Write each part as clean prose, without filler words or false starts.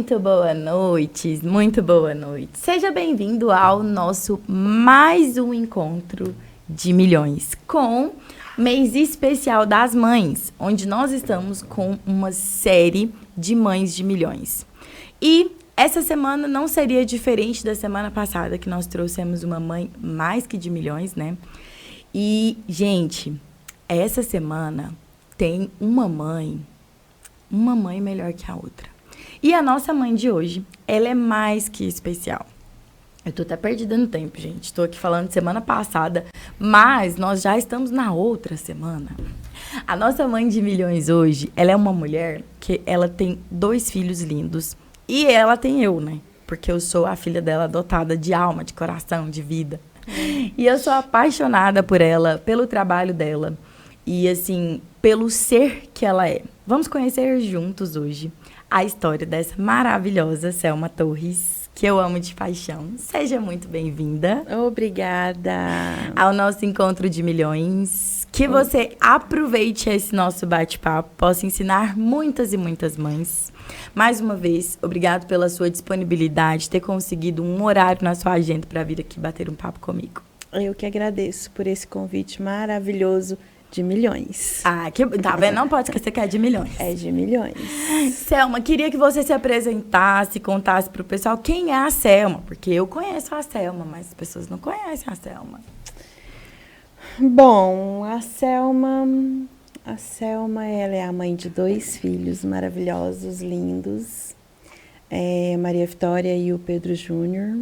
Muito boa noite, muito boa noite. Seja bem-vindo ao nosso mais um encontro de milhões com mês especial das mães, onde nós estamos com uma série de mães de milhões. E essa semana não seria diferente da semana passada, que nós trouxemos uma mãe mais que de milhões, né? E, gente, essa semana tem uma mãe melhor que a outra. E a nossa mãe de hoje, ela é mais que especial. Eu tô até perdida no tempo, gente. Tô aqui falando de semana passada, mas nós já estamos na outra semana. A nossa mãe de milhões hoje, ela é uma mulher que ela tem 2 filhos lindos. E ela tem eu, né? Porque eu sou a filha dela adotada de alma, de coração, de vida. E eu sou apaixonada por ela, pelo trabalho dela. E, assim, pelo ser que ela é. Vamos conhecer juntos hoje a história dessa maravilhosa Selma Torres, que eu amo de paixão. Seja muito bem-vinda. Obrigada. Ao nosso encontro de milhões. Que você aproveite esse nosso bate-papo, possa ensinar muitas e muitas mães. Mais uma vez, obrigado pela sua disponibilidade, ter conseguido um horário na sua agenda para vir aqui bater um papo comigo. Eu que agradeço por esse convite maravilhoso de milhões. Ah, que tá vendo? Não pode esquecer que é de milhões. É de milhões. Selma, queria que você se apresentasse, contasse pro pessoal quem é a Selma, porque eu conheço a Selma, mas as pessoas não conhecem a Selma. Bom, a Selma, ela é a mãe de 2 filhos maravilhosos, lindos. Maria Vitória e o Pedro Júnior.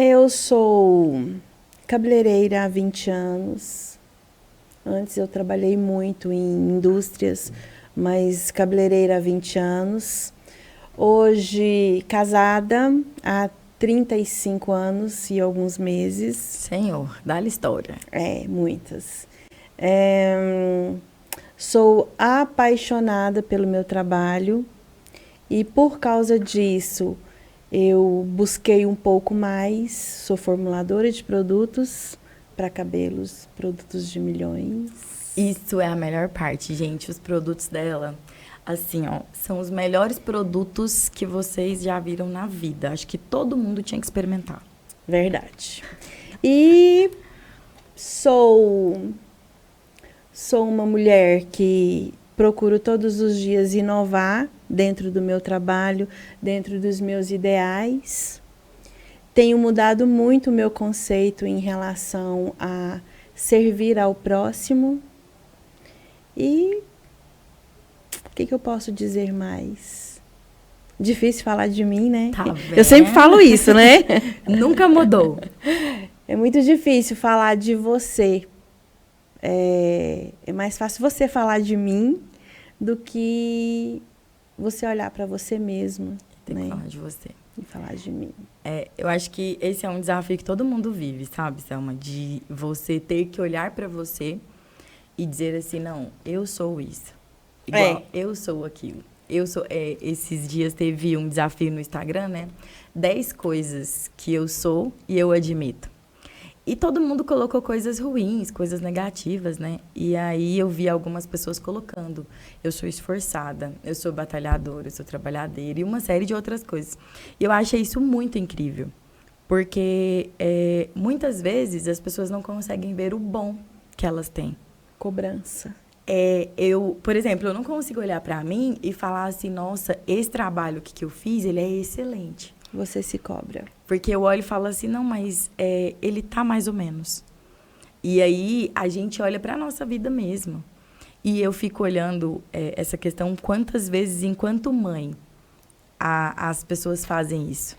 Eu sou cabeleireira há 20 anos. Antes eu trabalhei muito em indústrias, mas cabeleireira há 20 anos. Hoje casada há 35 anos e alguns meses. Senhor, dá-lhe história. Muitas. Sou apaixonada pelo meu trabalho e por causa disso eu busquei um pouco mais. Sou formuladora de produtos para cabelos, produtos de milhões. Isso é a melhor parte, gente. Os produtos dela, assim, ó, são os melhores produtos que vocês já viram na vida. Acho que todo mundo tinha que experimentar. Verdade. E sou uma mulher que procuro todos os dias inovar dentro do meu trabalho, dentro dos meus ideais. Tenho mudado muito o meu conceito em relação a servir ao próximo. E o que eu posso dizer mais? Difícil falar de mim, né? Tá vendo? Eu sempre falo isso, né? Nunca mudou. É muito difícil falar de você. É mais fácil você falar de mim do que você olhar para você mesmo. Tem que falar de você. E falar de mim. Eu acho que esse é um desafio que todo mundo vive, sabe, Selma? De você ter que olhar para você e dizer assim, não, eu sou isso. Igual, eu sou aquilo. Esses dias teve um desafio no Instagram, né? 10 coisas que eu sou e eu admito. E todo mundo colocou coisas ruins, coisas negativas, né? E aí eu vi algumas pessoas colocando. Eu sou esforçada, eu sou batalhadora, eu sou trabalhadeira e uma série de outras coisas. E eu achei isso muito incrível. Porque muitas vezes as pessoas não conseguem ver o bom que elas têm. Cobrança. Por exemplo, eu não consigo olhar para mim e falar assim, nossa, esse trabalho que eu fiz, ele é excelente. Você se cobra. Porque eu olho e falo assim, não, mas ele tá mais ou menos. E aí a gente olha para a nossa vida mesmo. E eu fico olhando essa questão quantas vezes, enquanto mãe, as pessoas fazem isso.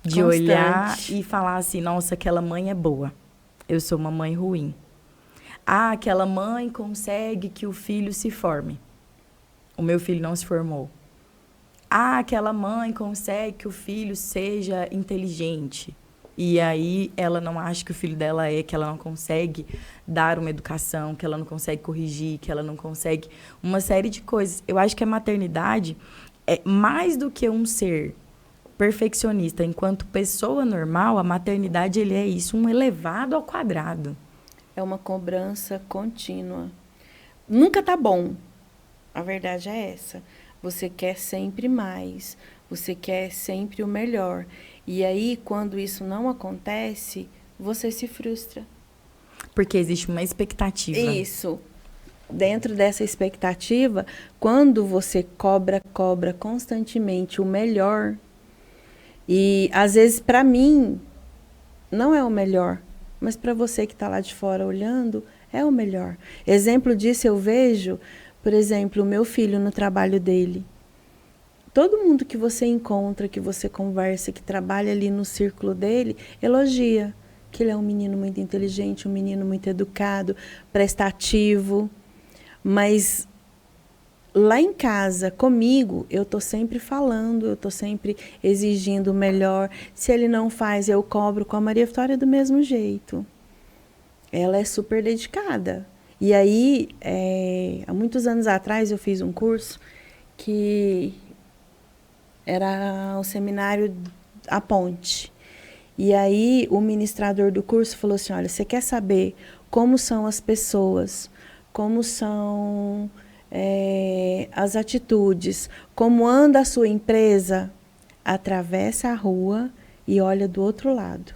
De Constante. Olhar e falar assim, nossa, aquela mãe é boa. Eu sou uma mãe ruim. Aquela mãe consegue que o filho se forme. O meu filho não se formou. Aquela mãe consegue que o filho seja inteligente. E aí ela não acha que o filho dela que ela não consegue dar uma educação, que ela não consegue corrigir, que ela não consegue uma série de coisas. Eu acho que a maternidade é mais do que um ser perfeccionista. Enquanto pessoa normal, a maternidade ele é isso, um elevado ao quadrado. É uma cobrança contínua. Nunca tá bom. A verdade é essa. você quer sempre mais, você quer sempre o melhor. E aí, quando isso não acontece, você se frustra. Porque existe uma expectativa. Isso. Dentro dessa expectativa, quando você cobra constantemente o melhor, e às vezes para mim não é o melhor, mas para você que está lá de fora olhando, é o melhor. Exemplo disso eu vejo, por exemplo, o meu filho no trabalho dele. Todo mundo que você encontra, que você conversa, que trabalha ali no círculo dele, elogia que ele é um menino muito inteligente, um menino muito educado, prestativo. Mas lá em casa, comigo, eu tô sempre falando, eu tô sempre exigindo o melhor. Se ele não faz, eu cobro. Com a Maria Vitória do mesmo jeito. Ela é super dedicada. E aí, há muitos anos atrás, eu fiz um curso que era o seminário A Ponte. E aí, o ministrador do curso falou assim, olha, você quer saber como são as pessoas, como são as atitudes, como anda a sua empresa? Atravessa a rua e olha do outro lado.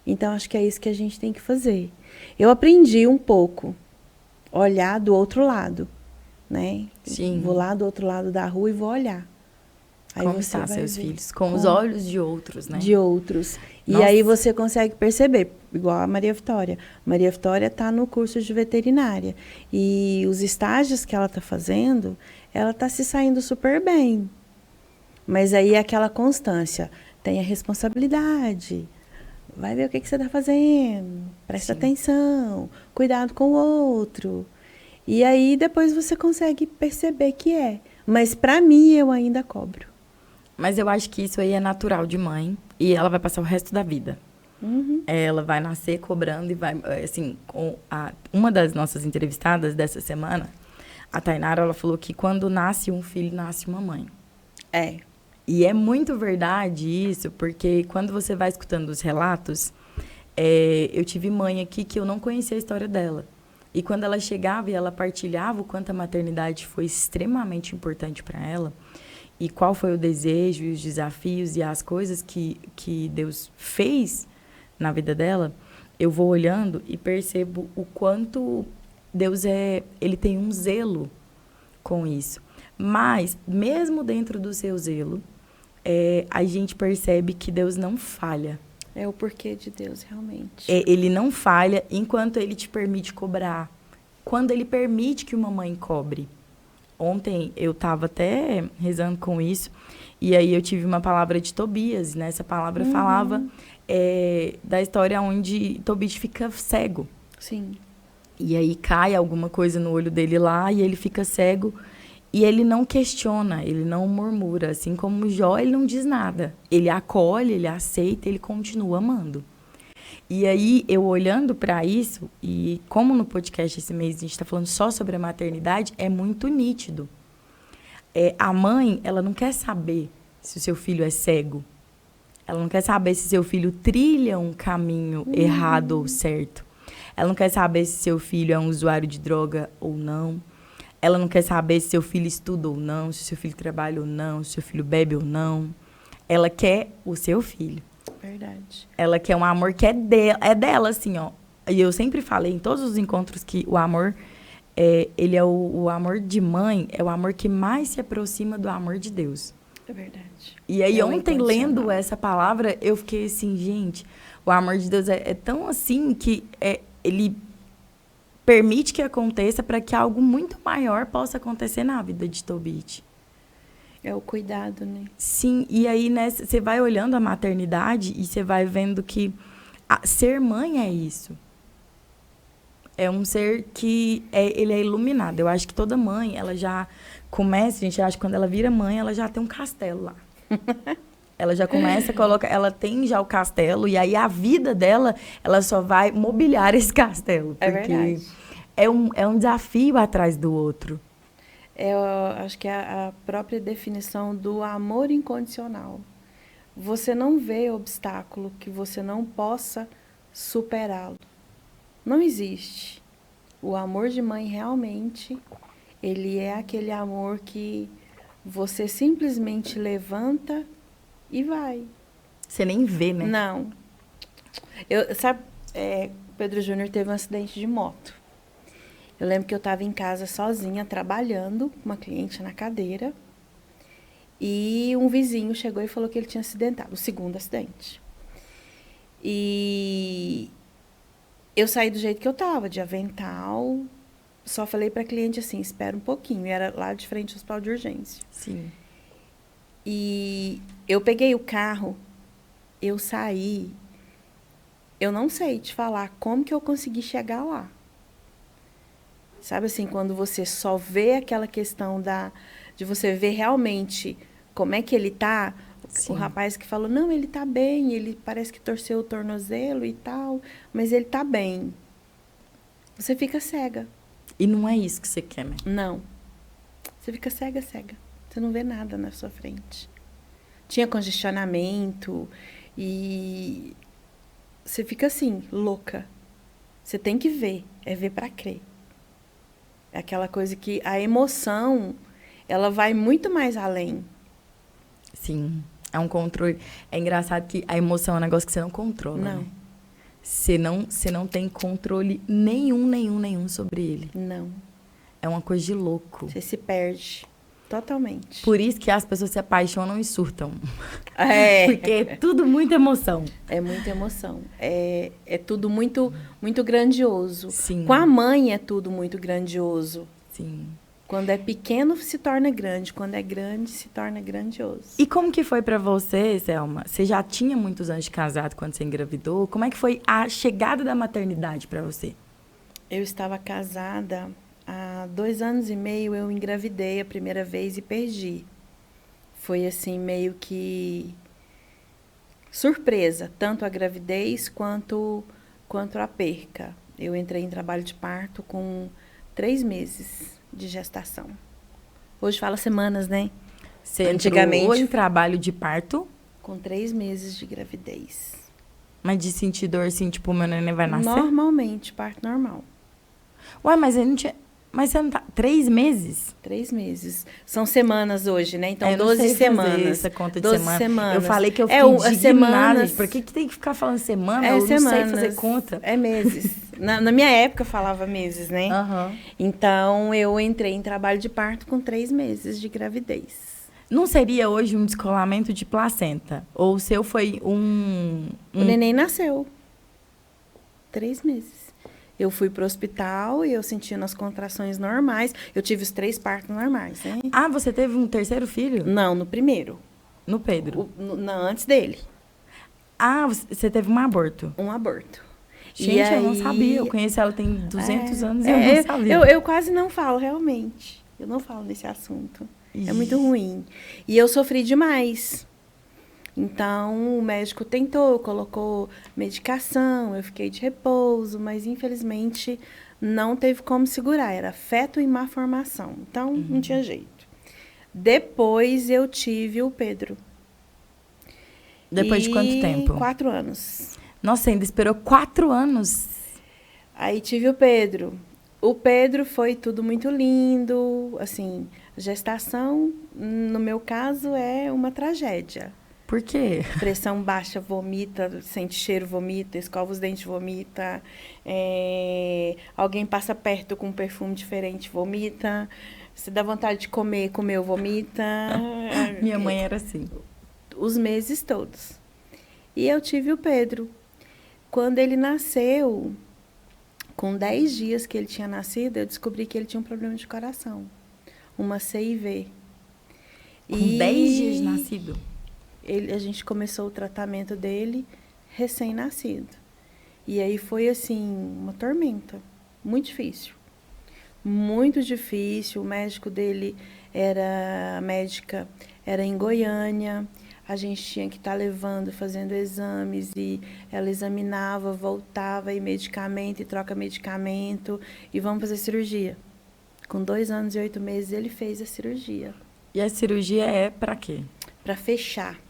Então, acho que é isso que a gente tem que fazer. Eu aprendi um pouco, olhar do outro lado, né? Sim. Vou lá do outro lado da rua e vou olhar. Aí como você tá vai seus ver filhos? Com os olhos de outros, né? De outros. Nossa. E aí você consegue perceber, igual a Maria Vitória. Maria Vitória está no curso de veterinária. E os estágios que ela está fazendo, ela está se saindo super bem. Mas aí é aquela constância. Tem a responsabilidade. Vai ver o que você está fazendo. Presta atenção. Cuidado com o outro. E aí depois você consegue perceber que é. Mas para mim, eu ainda cobro. Mas eu acho que isso aí é natural de mãe. E ela vai passar o resto da vida. Uhum. Ela vai nascer cobrando e vai... Assim, uma das nossas entrevistadas dessa semana, a Tainara, ela falou que quando nasce um filho, nasce uma mãe. É. E é muito verdade isso, porque quando você vai escutando os relatos... eu tive mãe aqui que eu não conhecia a história dela. E quando ela chegava e ela partilhava o quanto a maternidade foi extremamente importante para ela... E qual foi o desejo e os desafios e as coisas que Deus fez na vida dela, eu vou olhando e percebo o quanto Deus ele tem um zelo com isso. Mas, mesmo dentro do seu zelo, a gente percebe que Deus não falha. É o porquê de Deus, realmente. Ele não falha enquanto ele te permite cobrar. Quando ele permite que uma mãe cobre. Ontem eu estava até rezando com isso, e aí eu tive uma palavra de Tobias, né? Essa palavra falava da história onde Tobias fica cego. Sim. E aí cai alguma coisa no olho dele lá, e ele fica cego, e ele não questiona, ele não murmura. Assim como Jó, ele não diz nada. Ele acolhe, ele aceita, ele continua amando. E aí, eu olhando para isso, e como no podcast esse mês a gente está falando só sobre a maternidade, é muito nítido. A mãe, ela não quer saber se o seu filho é cego. Ela não quer saber se seu filho trilha um caminho errado ou certo. Ela não quer saber se seu filho é um usuário de droga ou não. Ela não quer saber se seu filho estuda ou não, se seu filho trabalha ou não, se seu filho bebe ou não. Ela quer o seu filho. Verdade. Ela quer um amor que é dela, assim, ó. E eu sempre falei em todos os encontros que o amor, ele é o amor de mãe, é o amor que mais se aproxima do amor de Deus. É verdade. E aí, ontem, lendo essa palavra, eu fiquei assim, gente, o amor de Deus é tão assim que ele permite que aconteça para que algo muito maior possa acontecer na vida de Tobit. É o cuidado, né? Sim, e aí, né, você vai olhando a maternidade e você vai vendo que ser mãe é isso. É um ser que ele é iluminado. Eu acho que toda mãe, ela já começa, a gente acha que quando ela vira mãe, ela já tem um castelo lá. Ela já começa a colocar, ela tem já o castelo, e aí a vida dela, ela só vai mobiliar esse castelo. Porque verdade. É um desafio atrás do outro. Eu acho que é a própria definição do amor incondicional. Você não vê obstáculo que você não possa superá-lo. Não existe. O amor de mãe realmente, ele é aquele amor que você simplesmente levanta e vai. Você nem vê, né? Não. Sabe, o Pedro Júnior teve um acidente de moto. Eu lembro que eu estava em casa sozinha, trabalhando, com uma cliente na cadeira. E um vizinho chegou e falou que ele tinha acidentado, o segundo acidente. E eu saí do jeito que eu estava, de avental. Só falei para a cliente assim, espera um pouquinho. E era lá de frente ao hospital de urgência. Sim. E eu peguei o carro, eu saí. Eu não sei te falar como que eu consegui chegar lá. Sabe assim, quando você só vê aquela questão de você ver realmente como é que ele tá. Sim. O rapaz que falou, não, ele tá bem, ele parece que torceu o tornozelo e tal, mas ele tá bem. Você fica cega. E não é isso que você quer, né? Não. Você fica cega. Você não vê nada na sua frente. Tinha congestionamento e você fica assim, louca. Você tem que ver, é ver para crer. É aquela coisa que a emoção, ela vai muito mais além. Sim, é um controle. É engraçado que a emoção é um negócio que você não controla, Não. né? Você não tem controle nenhum sobre ele. Não. É uma coisa de louco. Você se perde totalmente. Por isso que as pessoas se apaixonam e surtam. É. Porque é tudo muita emoção. É muita emoção. É tudo muito, muito grandioso. Sim. Com a mãe é tudo muito grandioso. Sim. Quando é pequeno, se torna grande. Quando é grande, se torna grandioso. E como que foi pra você, Selma? Você já tinha muitos anos de casado quando você engravidou? Como é que foi a chegada da maternidade pra você? Eu estava casada há 2 anos e meio. Eu engravidei a primeira vez e perdi. Foi assim, meio que surpresa. Tanto a gravidez quanto a perca. Eu entrei em trabalho de parto com 3 meses de gestação. Hoje fala semanas, né? Você Antigamente entrou em trabalho de parto, com 3 meses de gravidez. mas de sentir dor, assim, tipo, meu neném vai nascer? Normalmente, parto normal. Ué, mas eu não tinha... Mas você não tá... 3 meses? 3 meses. São semanas hoje, né? Então, Eu não 12 sei fazer semanas. essa conta de 12 semana. semanas. Eu falei que eu fiquei as indignada. semanas, Por que tem que ficar falando semana? é Eu não semanas, sei fazer conta. É meses. Na minha época, falava meses, né? Aham. Então, eu entrei em trabalho de parto com 3 meses de gravidez. Não seria hoje um descolamento de placenta? Ou o seu foi um... O neném nasceu. 3 meses. Eu fui pro hospital e eu sentindo as contrações normais. Eu tive os 3 partos normais, né? Ah, você teve um terceiro filho? Não, no primeiro. No Pedro? Não, antes dele. Ah, você teve um aborto. Um aborto. Gente, eu não sabia. Eu conheço ela tem 200 anos e eu não sabia. Eu quase não falo, realmente. Eu não falo desse assunto. É muito ruim. E eu sofri demais. Então, o médico tentou, colocou medicação, eu fiquei de repouso, mas infelizmente não teve como segurar. Era feto em má formação. Então, não tinha jeito. Depois eu tive o Pedro. Depois de quanto tempo? 4 anos. Nossa, ainda esperou 4 anos. Aí tive o Pedro. O Pedro foi tudo muito lindo. Assim, gestação, no meu caso, é uma tragédia. Por quê? Pressão baixa, vomita, sente cheiro, vomita, escova os dentes, vomita. Alguém passa perto com um perfume diferente, vomita. Se dá vontade de comer, comeu, vomita. Minha mãe era assim. Os meses todos. E eu tive o Pedro. Quando ele nasceu, com 10 dias que ele tinha nascido, eu descobri que ele tinha um problema de coração. Uma CIV. Com 10 dias de nascido? A gente começou o tratamento dele recém-nascido. E aí foi, assim, uma tormenta. Muito difícil. Muito difícil. O médico dele a médica era em Goiânia. A gente tinha que estar levando, fazendo exames, e ela examinava, voltava, e medicamento, e troca medicamento, e vamos fazer cirurgia. Com 2 anos e 8 meses, ele fez a cirurgia. E a cirurgia é pra quê? Para fechar.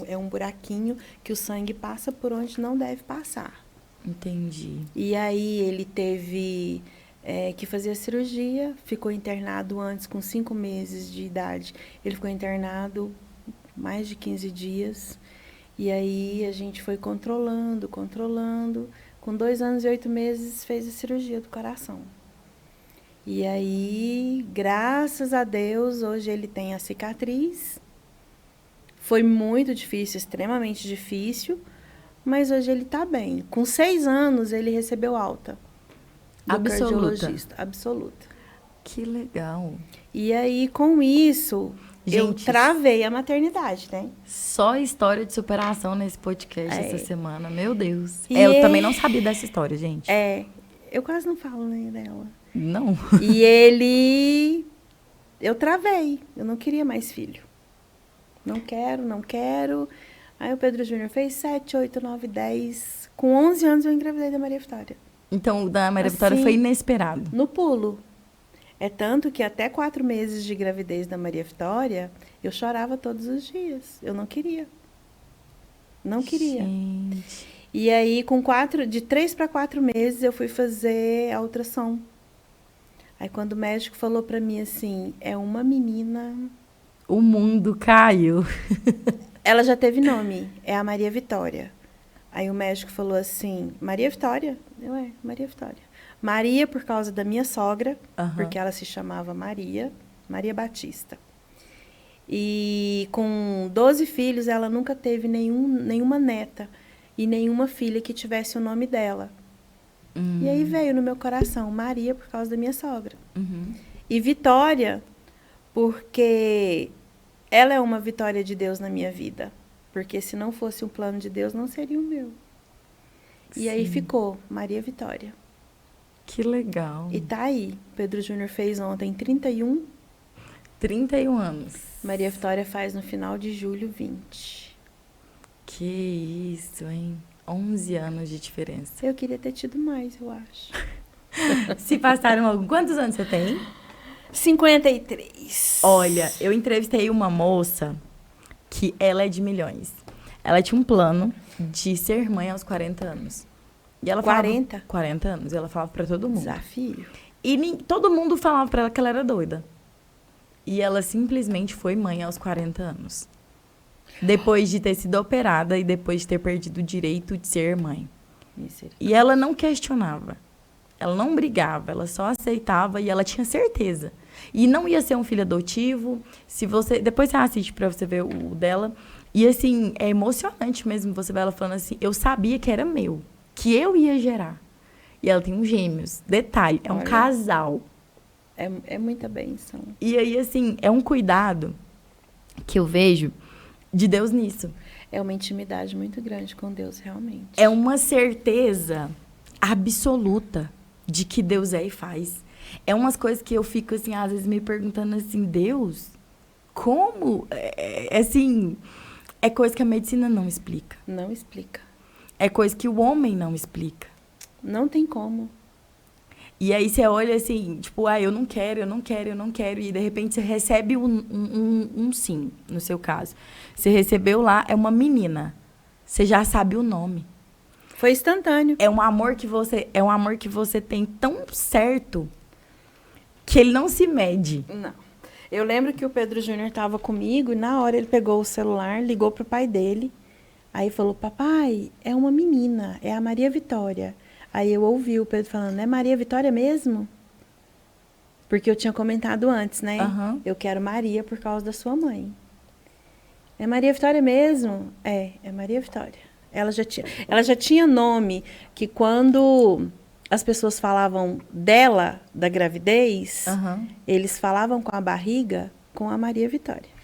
É um buraquinho que o sangue passa por onde não deve passar. Entendi. E aí ele teve que fazia cirurgia, ficou internado antes com 5 meses de idade. Ele ficou internado mais de 15 dias. E aí a gente foi controlando. Com 2 anos e 8 meses fez a cirurgia do coração. E aí, graças a Deus, hoje ele tem a cicatriz. Foi muito difícil, extremamente difícil, mas hoje ele está bem. Com 6 anos, ele recebeu alta do cardiologista. Absoluta. Que legal. E aí, com isso, eu Gente, travei a maternidade, né? Só história de superação nesse podcast essa semana. Meu Deus. E Eu também não sabia dessa história, gente. Eu quase não falo nem dela. Não. E ele... Eu travei. Eu não queria mais filho. Não quero. Aí o Pedro Júnior fez 7, 8, 9, 10. Com 11 anos eu engravidei da Maria Vitória. Então, o da Maria Vitória foi inesperado. No pulo. É tanto que até 4 meses de gravidez da Maria Vitória, eu chorava todos os dias. Eu não queria. Não queria. Gente. E aí, de 3 para 4 meses, eu fui fazer a ultrassom. Aí, quando o médico falou para mim assim, é uma menina... O mundo caiu. Ela já teve nome, é a Maria Vitória. Aí o médico falou assim, Maria Vitória? Maria Vitória. Maria por causa da minha sogra, porque ela se chamava Maria Batista. E com 12 filhos, ela nunca teve nenhuma neta e nenhuma filha que tivesse o nome dela. E aí veio no meu coração, Maria por causa da minha sogra. E Vitória, porque ela é uma vitória de Deus na minha vida. Porque se não fosse um plano de Deus, não seria o meu. E aí ficou Maria Vitória. Que legal. E tá aí. Pedro Júnior fez ontem 31. 31 anos. Maria Vitória faz no final de julho 20. Que isso, hein? 11 anos de diferença. Eu queria ter tido mais, eu acho. Se passaram alguns... Quantos anos você tem? 53. Olha, eu entrevistei uma moça que ela é de milhões. Ela tinha um plano de ser mãe aos 40 anos. E ela 40? Falava, 40 anos. E ela falava pra todo mundo. Desafio. E todo mundo falava pra ela que ela era doida. E ela simplesmente foi mãe aos 40 anos. Depois de ter sido operada e depois de ter perdido o direito de ser mãe. E ela não questionava. Ela não brigava, ela só aceitava e ela tinha certeza. E não ia ser um filho adotivo. Depois você assiste pra você ver o dela. E assim, é emocionante mesmo você ver ela falando assim, eu sabia que era meu, que eu ia gerar. E ela tem uns gêmeos. Detalhe, é um casal. É muita bênção. E aí, assim, é um cuidado que eu vejo de Deus nisso. É uma intimidade muito grande com Deus, realmente. É uma certeza absoluta de que Deus é e faz. É umas coisas que eu fico, assim, às vezes me perguntando assim, Deus, como? Assim, é coisa que a medicina não explica. Não explica. É coisa que o homem não explica. Não tem como. E aí você olha assim, tipo, eu não quero. E de repente você recebe um sim, no seu caso. Você recebeu lá, é uma menina. Você já sabe o nome. Foi instantâneo. É um amor que você tem tão certo que ele não se mede. Não. Eu lembro que o Pedro Júnior estava comigo e na hora ele pegou o celular, ligou pro pai dele. Aí falou, papai, é uma menina, é a Maria Vitória. Aí eu ouvi o Pedro falando, é Maria Vitória mesmo? Porque eu tinha comentado antes, né? Eu quero Maria por causa da sua mãe. É Maria Vitória mesmo? É Maria Vitória. Ela já tinha nome que quando as pessoas falavam dela, da gravidez, eles falavam com a barriga com a Maria Vitória.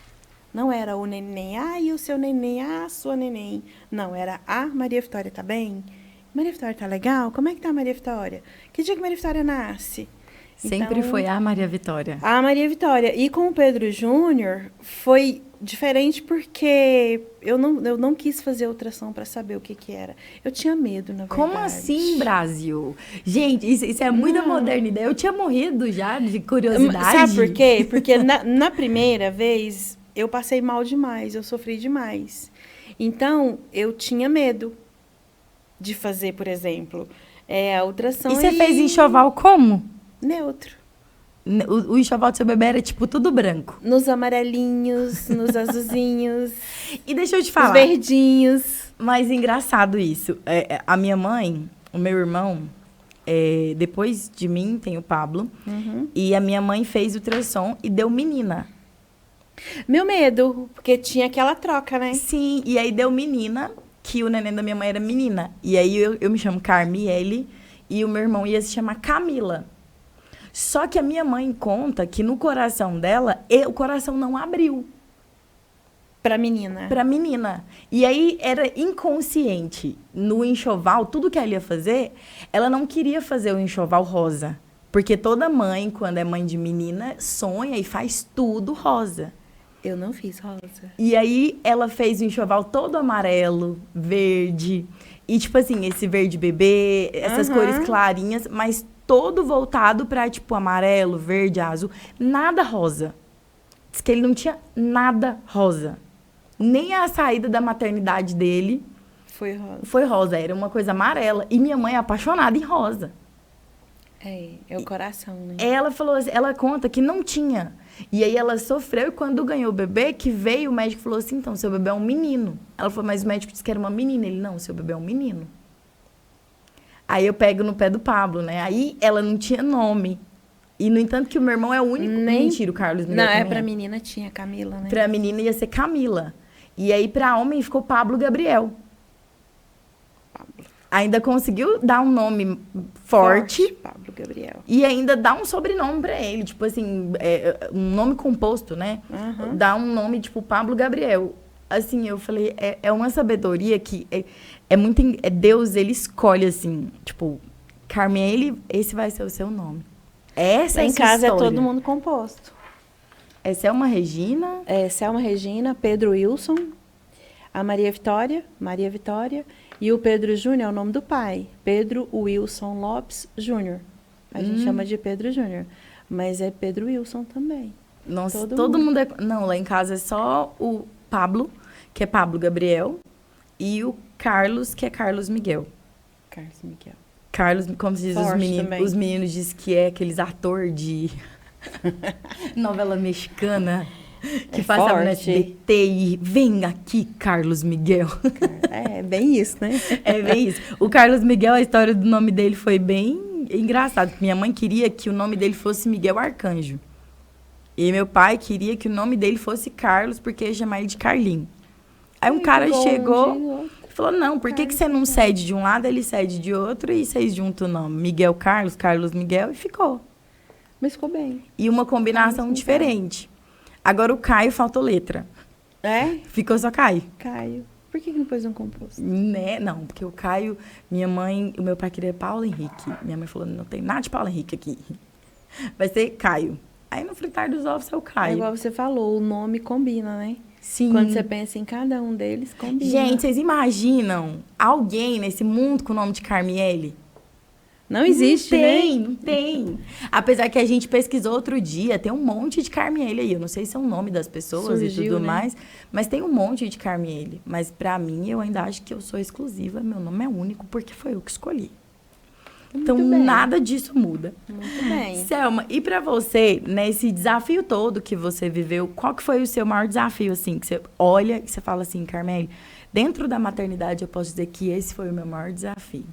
Não era o neném, e o seu neném, a sua neném. Não, era a Maria Vitória, tá bem? Maria Vitória tá legal? Como é que tá a Maria Vitória? Que dia que Maria Vitória nasce? Sempre então, foi a Maria Vitória. A Maria Vitória. E com o Pedro Júnior foi diferente porque eu não quis fazer ultrassom para saber o que era. Eu tinha medo, na verdade. Como assim, Brasil? Gente, isso é muita modernidade. Eu tinha morrido já de curiosidade. Sabe por quê? Porque na primeira vez eu passei mal demais, eu sofri demais. Então, eu tinha medo de fazer, por exemplo, a ultrassom. E você fez enxoval como? Neutro. O enxoval do seu bebê era, tipo, tudo branco. Nos amarelinhos, nos azulzinhos, E deixa eu te nos falar. verdinhos. Mas engraçado isso. A minha mãe, o meu irmão, depois de mim tem o Pablo. Uhum. E a minha mãe fez ultrassom e deu menina. Meu medo, porque tinha aquela troca, né? Sim, e aí deu menina, que o neném da minha mãe era menina. E aí eu me chamo Carmiele e o meu irmão ia se chamar Camila. Só que a minha mãe conta que no coração dela, o coração não abriu Pra menina. pra menina. E aí era inconsciente. No enxoval, tudo que ela ia fazer, ela não queria fazer o enxoval rosa. Porque toda mãe, quando é mãe de menina, sonha e faz tudo rosa. Eu não fiz rosa. E aí ela fez o enxoval todo amarelo, verde. E tipo assim, esse verde bebê, essas Aham. cores clarinhas, mas todo voltado pra tipo amarelo, verde, azul. Nada rosa. Diz que ele não tinha nada rosa. Nem a saída da maternidade dele Foi rosa. foi rosa, era uma coisa amarela. E minha mãe é apaixonada em rosa. É o coração, né? Ela falou assim, ela conta que não tinha. E aí ela sofreu e quando ganhou o bebê, que veio, o médico falou assim, então, seu bebê é um menino. Ela falou, mas o médico disse que era uma menina. Ele, não, seu bebê é um menino. Aí eu pego no pé do Pablo, né? Aí ela não tinha nome. E, no entanto, que o meu irmão é o único... Nem- Mentira, o Carlos Miguel Não, também pra menina tinha Camila, né? Pra menina ia ser Camila. E aí, pra homem, ficou Pablo Gabriel. Ainda conseguiu dar um nome forte. Pablo Gabriel. E ainda dá um sobrenome pra ele, tipo assim, um nome composto, né? Aham. Dá um nome, tipo, Pablo Gabriel. Assim, eu falei, é uma sabedoria que é muito... Deus, ele escolhe, assim, tipo, Carmele, esse vai ser o seu nome. Essa Lá é a em sua casa é história. todo mundo composto. Essa é uma Regina. É Selma Regina, Pedro Wilson, a Maria Vitória, e o Pedro Júnior é o nome do pai. Pedro Wilson Lopes Júnior. A gente chama de Pedro Júnior. Mas é Pedro Wilson também. Nossa, Todo todo mundo. mundo é... Não, lá em casa é só o Pablo, que é Pablo Gabriel, e o Carlos, que é Carlos Miguel. Carlos Miguel. Carlos, como se diz, Forte também. os meninos dizem que é aqueles ator de novela mexicana que É passava no forte. SBT e vem aqui, Carlos Miguel. É bem isso, né? É bem isso. O Carlos Miguel, a história do nome dele foi bem engraçado. Minha mãe queria que o nome dele fosse Miguel Arcanjo. E meu pai queria que o nome dele fosse Carlos, porque ia chamar ele de Carlinho. Aí um cara chegou e falou, não, por que você não cede de um lado, ele cede de outro, e vocês juntam o nome? Miguel Carlos, Carlos Miguel, e ficou. Mas ficou bem. E uma combinação Carlos diferente. Agora o Caio faltou letra. É? Ficou só Caio. Caio. Por que não pôs um composto? Né? Não, porque o Caio, minha mãe, o meu pai queria Paulo Henrique. Minha mãe falou, não tem nada de Paulo Henrique aqui. Vai ser Caio. Aí no fritar dos ovos é o É Caio. igual você falou, o nome combina, né? Sim. Quando você pensa em cada um deles, combina. Gente, vocês imaginam alguém nesse mundo com o nome de Carmiele? não existe, Não tem, né? não tem. Apesar que a gente pesquisou outro dia, tem um monte de Carmiele aí. Eu não sei se é o nome das pessoas e Surgiu, tudo né? mais, mas tem um monte de Carmiele. Mas pra mim, eu ainda acho que eu sou exclusiva. Meu nome é único porque foi eu que escolhi. Então, Muito bem. nada disso muda. Muito bem. Selma, e pra você, nesse desafio todo que você viveu, qual que foi o seu maior desafio, assim, que você olha e você fala assim, Carmele, dentro da maternidade eu posso dizer que esse foi o meu maior desafio.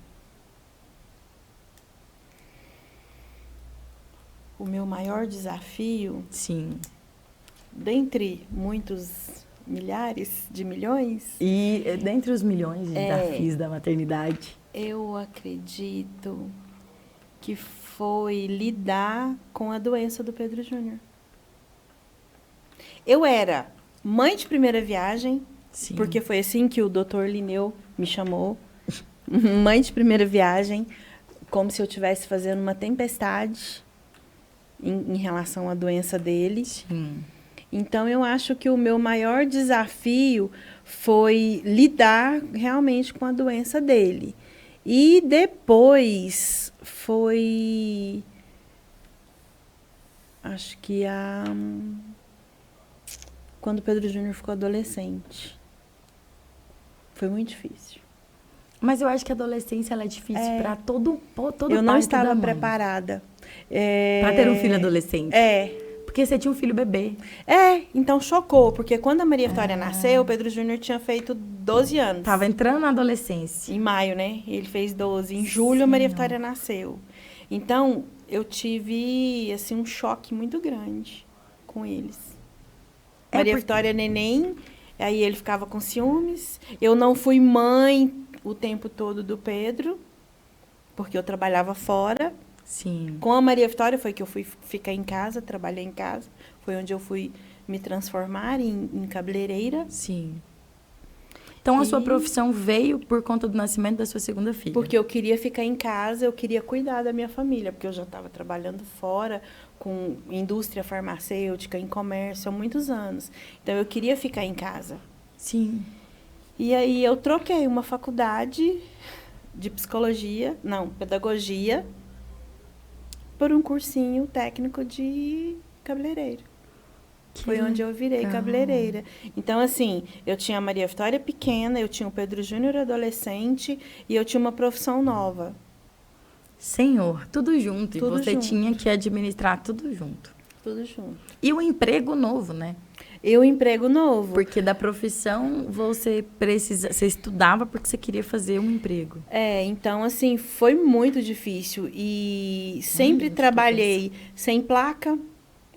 O meu maior desafio, Sim. dentre muitos milhares de milhões, E dentre os milhões de desafios da maternidade, eu acredito que foi lidar com a doença do Pedro Júnior. Eu era mãe de primeira viagem, sim. porque foi assim que o Dr. Lineu me chamou. Mãe de primeira viagem, como se eu estivesse fazendo uma tempestade em relação à doença dele. Sim. Então, eu acho que o meu maior desafio foi lidar realmente com a doença dele. E depois foi... Acho que quando o Pedro Júnior ficou adolescente. Foi muito difícil. Mas eu acho que a adolescência ela é difícil para todo Eu não pai, estava toda mãe. preparada. Para ter um filho adolescente. Porque você tinha um filho bebê. Então chocou, porque quando a Maria Vitória nasceu, o Pedro Júnior tinha feito 12 anos. Tava entrando na adolescência. Em maio, né? Ele fez 12. Em julho, a Maria Vitória nasceu. Então, eu tive, assim, um choque muito grande com eles. Maria Vitória neném, aí ele ficava com ciúmes. Eu não fui mãe o tempo todo do Pedro, porque eu trabalhava fora. Sim. Com a Maria Vitória foi que eu fui ficar em casa, trabalhei em casa. Foi onde eu fui me transformar em cabeleireira. Sim. Então, a sua profissão veio por conta do nascimento da sua segunda filha? Porque eu queria ficar em casa, eu queria cuidar da minha família, porque eu já estava trabalhando fora, com indústria farmacêutica, em comércio, há muitos anos. Então, eu queria ficar em casa. Sim. E aí, eu troquei uma faculdade de pedagogia, por um cursinho técnico de cabeleireiro. Foi onde eu virei cabeleireira. Então, assim, eu tinha a Maria Vitória pequena, eu tinha o Pedro Júnior adolescente e eu tinha uma profissão nova. Senhor, tudo junto. Tudo e você junto. tinha que administrar tudo junto. Tudo junto. E o emprego novo, né? E o emprego novo. Porque da profissão você estudava porque você queria fazer um emprego. Então, assim, foi muito difícil. E sempre trabalhei sem placa.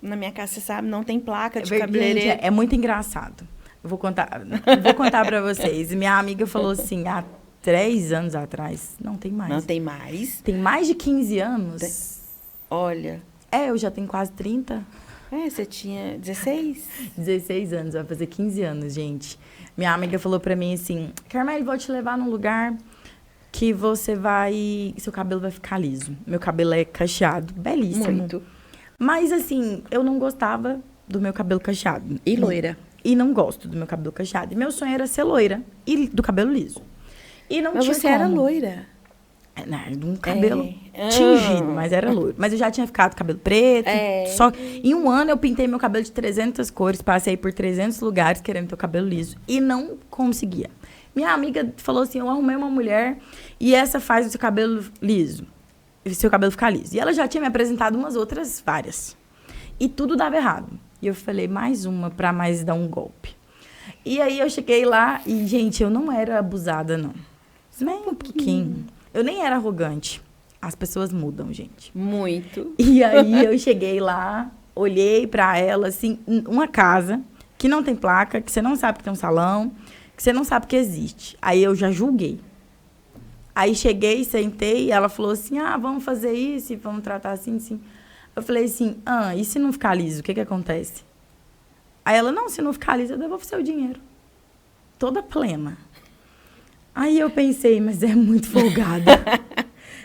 Na minha casa, você sabe, não tem placa de cabeleireiro. É muito engraçado. Eu vou contar para vocês. Minha amiga falou assim, há 3 anos atrás. Não, tem mais. Não tem mais? Tem mais de 15 anos. Olha. Eu já tenho quase 30. Você tinha 16? 16 anos, vai fazer 15 anos, gente. Minha amiga falou pra mim assim, Carmele, vou te levar num lugar que você vai... Seu cabelo vai ficar liso. Meu cabelo é cacheado, belíssimo. Muito. Mas, assim, eu não gostava do meu cabelo cacheado. E loira. E não gosto do meu cabelo cacheado. E meu sonho era ser loira e do cabelo liso. E não Mas tinha você como. era loira. De um cabelo tingido, mas era loiro. Mas eu já tinha ficado com cabelo preto. Só em um ano eu pintei meu cabelo de 300 cores, passei por 300 lugares querendo ter o cabelo liso e não conseguia. Minha amiga falou assim, eu arrumei uma mulher e essa faz o seu cabelo liso. Seu cabelo ficar liso. E ela já tinha me apresentado umas outras várias. E tudo dava errado. E eu falei, mais uma pra mais dar um golpe. E aí eu cheguei lá e, gente, eu não era abusada, não. Nem um pouquinho. Eu nem era arrogante. As pessoas mudam, gente. Muito. E aí eu cheguei lá, olhei pra ela, assim, uma casa que não tem placa, que você não sabe que tem um salão, que você não sabe que existe. Aí eu já julguei. Aí cheguei, sentei, e ela falou assim, vamos fazer isso, vamos tratar assim, assim. Eu falei assim, e se não ficar liso, o que acontece? Aí ela, não, se não ficar liso, eu devolvo seu dinheiro. Toda plena. Aí eu pensei, mas é muito folgada.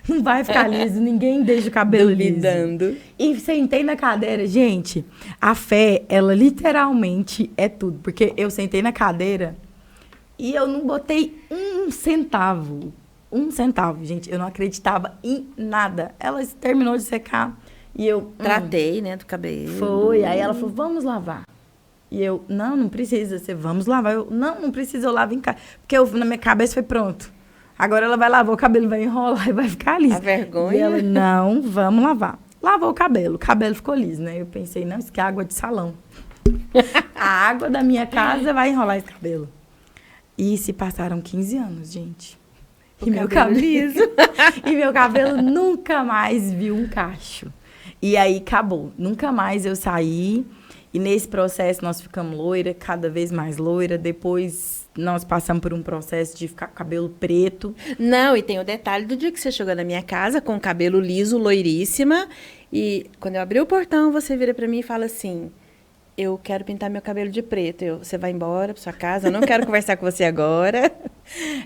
Não vai ficar liso, ninguém deixa o cabelo duvidando. Liso. E sentei na cadeira. Gente, a fé, ela literalmente é tudo. Porque eu sentei na cadeira e eu não botei 1 centavo. 1 centavo, gente. Eu não acreditava em nada. Ela terminou de secar e eu... Tratei, né, do cabelo. Foi. Aí ela falou, vamos lavar. E eu, não precisa. Você, vamos lavar. Eu, não precisa, eu lavo em casa. Porque na minha cabeça foi pronto. Agora ela vai lavar o cabelo, vai enrolar e vai ficar liso. A vergonha. E ela, não, vamos lavar. Lavou o cabelo ficou liso, né? Eu pensei, não, isso aqui é água de salão. A água da minha casa vai enrolar esse cabelo. E se passaram 15 anos, gente. E meu cabelo liso. E meu cabelo nunca mais viu um cacho. E aí acabou. Nunca mais eu saí. E nesse processo nós ficamos loira, cada vez mais loira. Depois nós passamos por um processo de ficar com cabelo preto. Não, e tem o detalhe do dia que você chegou na minha casa com o cabelo liso, loiríssima. E quando eu abri o portão, você vira pra mim e fala assim, eu quero pintar meu cabelo de preto. Você vai embora pra sua casa, eu não quero conversar com você agora.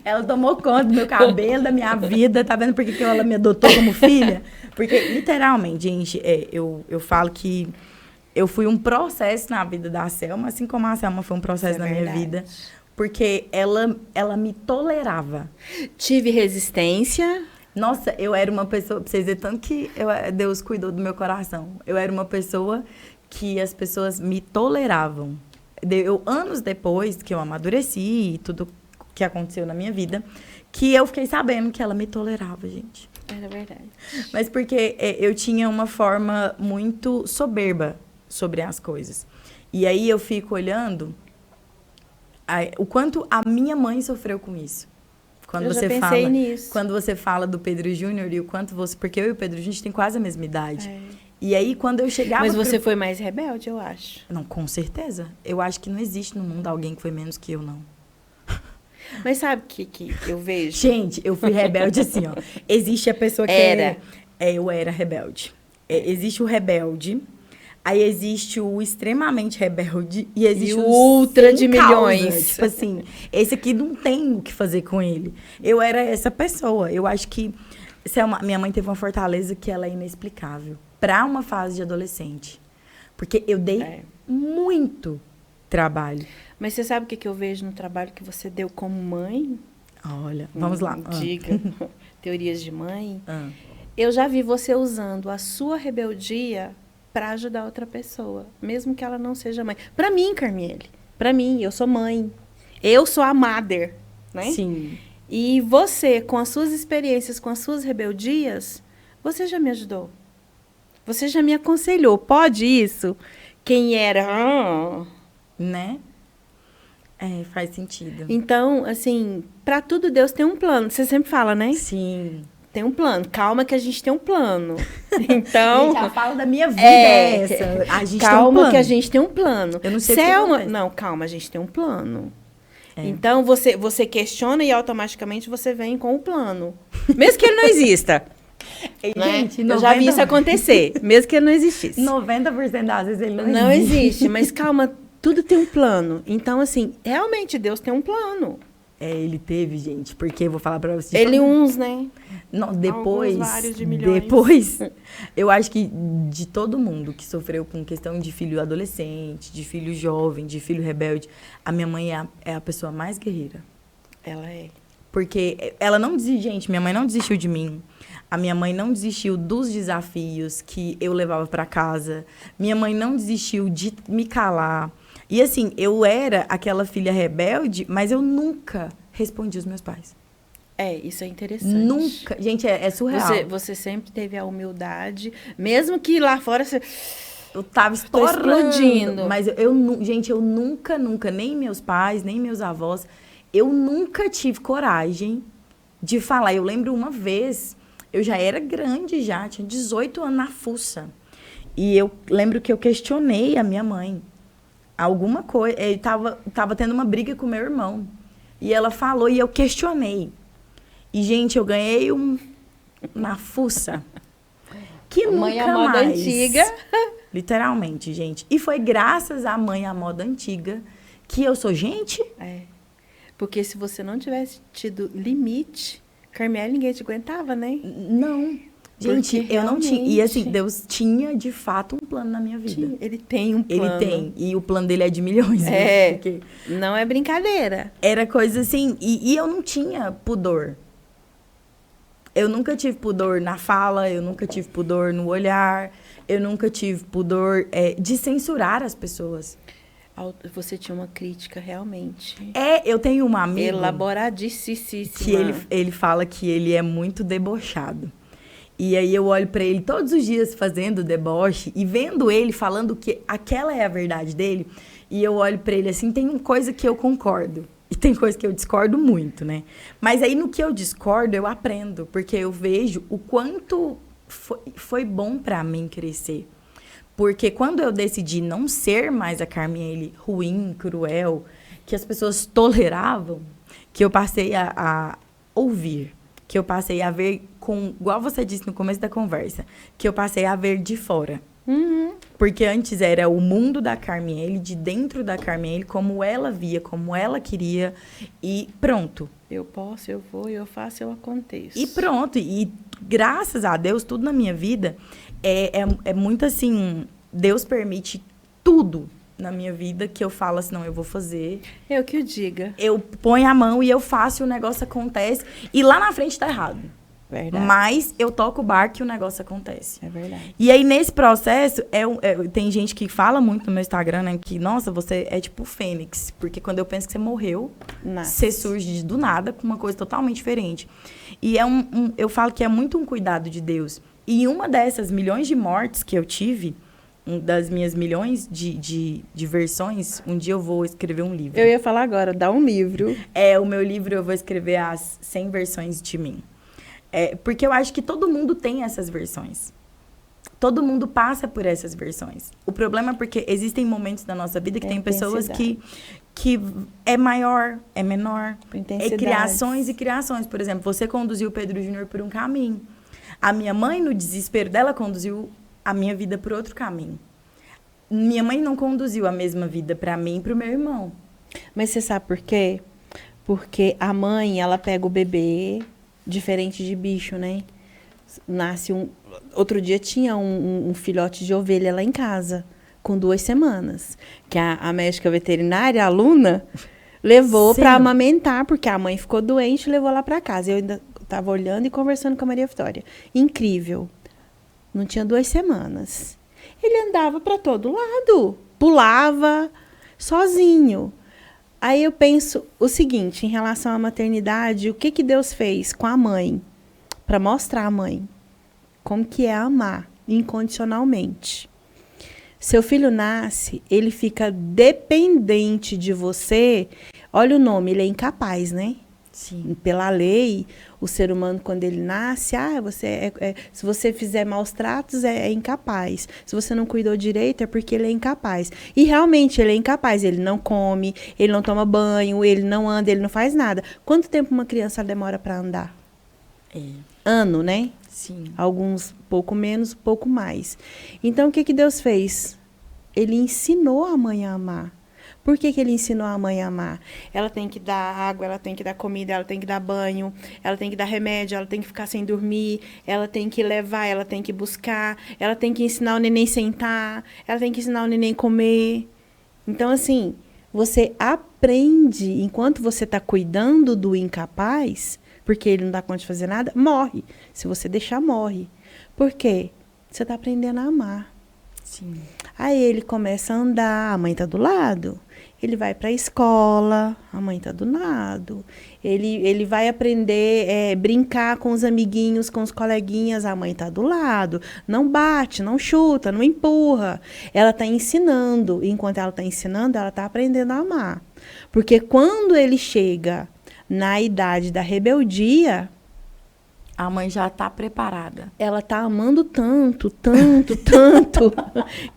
Ela tomou conta do meu cabelo, da minha vida. Tá vendo por que ela me adotou como filha? Porque, literalmente, gente, eu falo que eu fui um processo na vida da Selma, assim como a Selma foi um processo na minha vida. Porque ela me tolerava. Tive resistência. Nossa, eu era uma pessoa... Pra vocês verem tanto que Deus cuidou do meu coração. Eu era uma pessoa que as pessoas me toleravam. Anos depois que eu amadureci e tudo que aconteceu na minha vida, que eu fiquei sabendo que ela me tolerava, gente. Era verdade. Mas porque eu tinha uma forma muito soberba sobre as coisas. E aí eu fico olhando o quanto a minha mãe sofreu com isso. Quando Eu já você pensei fala, nisso. quando você fala do Pedro Júnior e o quanto você... Porque eu e o Pedro, a gente tem quase a mesma idade. É. E aí, quando eu chegava... Mas você foi mais rebelde, eu acho. Não, com certeza. Eu acho que não existe no mundo alguém que foi menos que eu, não. Mas sabe o que eu vejo? Gente, eu fui rebelde assim, ó. Existe a pessoa que eu era rebelde. Existe o rebelde, aí existe o extremamente rebelde e existe o ultra sem de causa. milhões. Tipo assim, esse aqui não tem o que fazer com ele. Eu era essa pessoa. Eu acho que minha mãe teve uma fortaleza que ela é inexplicável para uma fase de adolescente. Porque eu dei muito trabalho. Mas você sabe o que eu vejo no trabalho que você deu como mãe? Olha, vamos lá. Diga. Teorias de mãe. Eu já vi você usando a sua rebeldia para ajudar outra pessoa, mesmo que ela não seja mãe. Para mim, Carmiele, para mim, eu sou mãe. Eu sou a mother, né? Sim. E você, com as suas experiências, com as suas rebeldias, você já me ajudou. Você já me aconselhou. Pode isso? Quem era... Né? Faz sentido. Então, assim, para tudo Deus tem um plano. Você sempre fala, né? Sim. Tem um plano. Calma que a gente tem um plano. Então... Gente, a fala da minha vida é essa. A gente calma tem um plano. que a gente tem um plano. Eu não sei Selma, o que não, calma, a gente tem um plano. Então, você questiona e automaticamente você vem com o plano. Mesmo que ele não exista. Gente, eu já vi isso acontecer, mesmo que ele não existisse. 90% das vezes ele não existe. Mas calma, tudo tem um plano. Então, assim, realmente Deus tem um plano. Ele teve, gente, porque eu vou falar pra vocês. Ele uns, né? Não, depois. Alguns, vários de milhões. Depois, eu acho que de todo mundo que sofreu com questão de filho adolescente, de filho jovem, de filho rebelde, a minha mãe é a pessoa mais guerreira. Ela é. Porque ela não desistiu, gente, minha mãe não desistiu de mim. A minha mãe não desistiu dos desafios que eu levava pra casa. Minha mãe não desistiu de me calar. E assim, eu era aquela filha rebelde, mas eu nunca respondi os meus pais. Isso é interessante. Nunca. Gente, é surreal. Você sempre teve a humildade, mesmo que lá fora você... Eu tava explodindo. Mas gente, eu nunca, nem meus pais, nem meus avós, eu nunca tive coragem de falar. Eu lembro uma vez, eu já era grande já, tinha 18 anos na fuça. E eu lembro que eu questionei a minha mãe. Alguma coisa, ele tava tendo uma briga com meu irmão. E ela falou, e eu questionei. E, gente, eu ganhei na fuça. Que mãe nunca à moda mais. Antiga. Literalmente, gente. E foi graças à mãe à moda antiga que eu sou gente. Porque se você não tivesse tido limite, Carmiele, ninguém te aguentava, né? Não. Gente, eu não tinha. E assim, Deus tinha, de fato, um plano na minha vida. Ele tem um plano. Ele tem. E o plano dele é de milhões. Porque não é brincadeira. Era coisa assim. E eu não tinha pudor. Eu nunca tive pudor na fala, eu nunca tive pudor no olhar, eu nunca tive pudor de censurar as pessoas. Você tinha uma crítica, realmente. Eu tenho um amigo... Elaboradíssima. Que ele fala que ele é muito debochado. E aí eu olho pra ele todos os dias fazendo deboche e vendo ele falando que aquela é a verdade dele. E eu olho pra ele assim, tem uma coisa que eu concordo. E tem coisa que eu discordo muito, né? Mas aí no que eu discordo, eu aprendo. Porque eu vejo o quanto foi bom pra mim crescer. Porque quando eu decidi não ser mais a Carmiele ruim, cruel, que as pessoas toleravam, que eu passei a ouvir, que eu passei a ver igual você disse no começo da conversa, que eu passei a ver de fora. Uhum. Porque antes era o mundo da Carmiele, de dentro da Carmiele, como ela via, como ela queria, e pronto. Eu posso, eu vou, eu faço, eu aconteço. E pronto. E graças a Deus, tudo na minha vida é muito assim, Deus permite tudo na minha vida que eu falo assim, não, eu vou fazer. Eu que o diga. Eu ponho a mão e eu faço e o negócio acontece. E lá na frente tá errado. Verdade. Mas eu toco o barco e o negócio acontece. É verdade. E aí, nesse processo, tem gente que fala muito no meu Instagram, né? Que, nossa, você é tipo fênix. Porque quando eu penso que você morreu, você surge do nada com uma coisa totalmente diferente. E eu falo que é muito um cuidado de Deus. E uma dessas milhões de mortes que eu tive, das minhas milhões de versões, um dia eu vou escrever um livro. Eu ia falar agora, dá um livro. O meu livro eu vou escrever as 100 versões de mim. Porque eu acho que todo mundo tem essas versões. Todo mundo passa por essas versões. O problema é porque existem momentos da nossa vida que tem pessoas que é maior, é menor. É criações e criações. Por exemplo, você conduziu o Pedro Júnior por um caminho. A minha mãe, no desespero dela, conduziu a minha vida por outro caminho. Minha mãe não conduziu a mesma vida para mim e para o meu irmão. Mas você sabe por quê? Porque a mãe, ela pega o bebê... Diferente de bicho, né? Nasce Outro dia tinha um filhote de ovelha lá em casa, com 2 semanas. Que a médica veterinária, a Luna, levou para amamentar, porque a mãe ficou doente e levou lá para casa. Eu ainda estava olhando e conversando com a Maria Vitória. Incrível. Não tinha 2 semanas. Ele andava para todo lado. Pulava sozinho. Aí eu penso o seguinte, em relação à maternidade, o que Deus fez com a mãe? Para mostrar à mãe como que é amar incondicionalmente. Seu filho nasce, ele fica dependente de você. Olha o nome, ele é incapaz, né? Sim. Pela lei, o ser humano, quando ele nasce, se você fizer maus tratos, é incapaz. Se você não cuidou direito, é porque ele é incapaz. E realmente, ele é incapaz. Ele não come, ele não toma banho, ele não anda, ele não faz nada. Quanto tempo uma criança demora para andar? Ano, né? Sim. Alguns pouco menos, pouco mais. Então, o que Deus fez? Ele ensinou a mãe a amar. Por que ele ensinou a mãe a amar? Ela tem que dar água, ela tem que dar comida, ela tem que dar banho, ela tem que dar remédio, ela tem que ficar sem dormir, ela tem que levar, ela tem que buscar, ela tem que ensinar o neném a sentar, ela tem que ensinar o neném a comer. Então, assim, você aprende, enquanto você está cuidando do incapaz, porque ele não dá conta de fazer nada, morre. Se você deixar, morre. Por quê? Você está aprendendo a amar. Sim. Aí ele começa a andar, a mãe está do lado. Ele vai para a escola, a mãe está do lado. Ele vai aprender, brincar com os amiguinhos, com os coleguinhas, a mãe está do lado. Não bate, não chuta, não empurra. Ela está ensinando. Enquanto ela está ensinando, ela está aprendendo a amar. Porque quando ele chega na idade da rebeldia, a mãe já está preparada. Ela está amando tanto, tanto, tanto,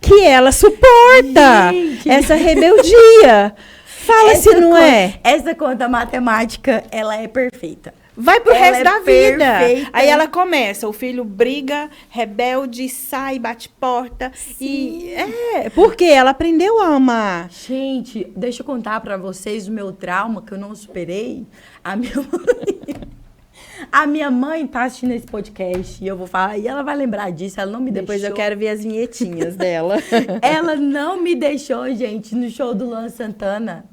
que ela suporta essa rebeldia. Fala se não é. Essa conta matemática, ela é perfeita. Vai pro resto da vida. Aí ela começa, o filho briga, rebelde, sai, bate porta. Sim. Porque ela aprendeu a amar. Gente, deixa eu contar pra vocês o meu trauma que eu não superei. A minha mãe tá assistindo esse podcast e eu vou falar, e ela vai lembrar disso, ela não me deixou. Depois eu quero ver as vinhetinhas dela. Ela não me deixou, gente, no show do Luan Santana,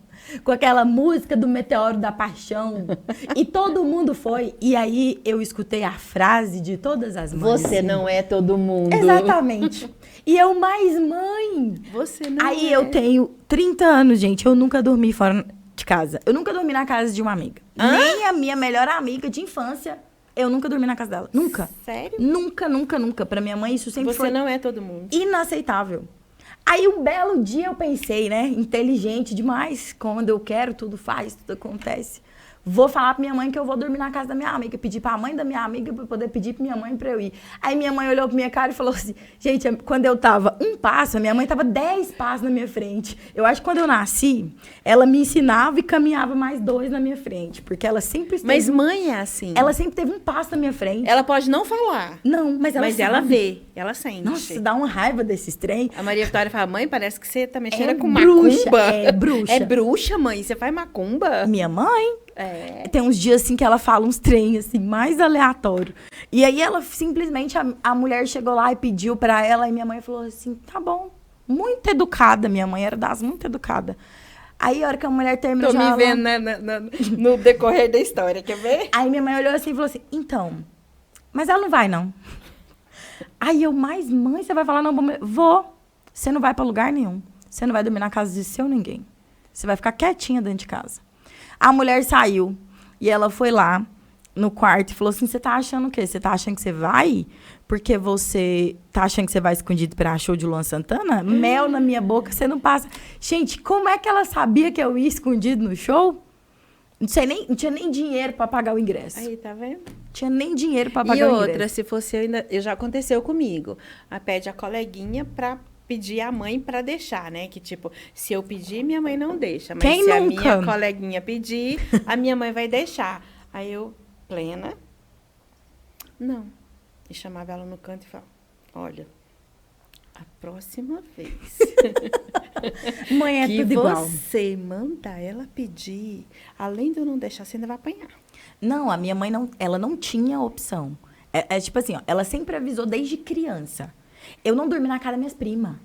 com aquela música do Meteoro da Paixão. E todo mundo foi. E aí eu escutei a frase de todas as mães. Você não é todo mundo. Exatamente. E eu mais mãe. Você não Aí eu tenho 30 anos, gente, eu nunca dormi fora de casa. Eu nunca dormi na casa de uma amiga. Nem a minha melhor amiga de infância, eu nunca dormi na casa dela. Nunca. Sério? Nunca, nunca, nunca. Pra minha mãe, isso sempre foi... Você não é todo mundo. Inaceitável. Aí, um belo dia, eu pensei, né? Inteligente demais. Quando eu quero, tudo faz, tudo acontece. Vou falar pra minha mãe que eu vou dormir na casa da minha amiga. Pedir pra mãe da minha amiga pra poder pedir pra minha mãe pra eu ir. Aí minha mãe olhou pra minha cara e falou assim... Gente, quando eu tava um passo, a minha mãe tava 10 passos na minha frente. Eu acho que quando eu nasci, ela me ensinava e caminhava mais 2 na minha frente. Porque ela sempre esteve... Mas mãe é assim. Ela sempre teve um passo na minha frente. Ela pode não falar. Não, mas ela sabe. Ela vê, ela sente. Nossa, dá uma raiva desses trem. A Maria Vitória fala, mãe, parece que você tá mexendo com bruxa, macumba. É bruxa. É bruxa, mãe? Você faz macumba? Minha mãe. Tem uns dias, assim, que ela fala uns trem, assim, mais aleatório. E aí, ela simplesmente, a mulher chegou lá e pediu pra ela, e minha mãe falou assim, tá bom. Muito educada, minha mãe era das muito educada. Aí, a hora que a mulher terminou... Tô me vendo no decorrer da história, quer ver? Aí, minha mãe olhou assim e falou assim, então, Mas ela não vai, não. Aí eu, mas mãe, você vai falar não? Vou. Você não vai pra lugar nenhum. Você não vai dormir na casa de seu ninguém. Você vai ficar quietinha dentro de casa. A mulher saiu e ela foi lá no quarto e falou assim, você tá achando o quê? Você tá achando que você vai? Porque você tá achando que você vai escondido pra show de Luan Santana? Mel na minha boca, você não passa. Gente, como é que ela sabia que eu ia escondido no show? Não tinha nem dinheiro pra pagar o ingresso. Aí, tá vendo? Tinha nem dinheiro pra pagar E o ingresso. outra, se fosse eu já aconteceu comigo. Aí pede a coleguinha pra pedir a mãe pra deixar, né? Que tipo, se eu pedir, minha mãe não deixa. Mas Quem se a nunca? minha coleguinha pedir, a minha mãe vai deixar. Aí eu, plena, não. E chamava ela no canto e falava, olha, a próxima vez Mãe é que tudo igual. você mandar ela pedir, além de eu não deixar, você ainda vai apanhar. Não, a minha mãe ela não tinha opção. É tipo assim, ó, ela sempre avisou desde criança. Eu não dormi na casa das minhas primas.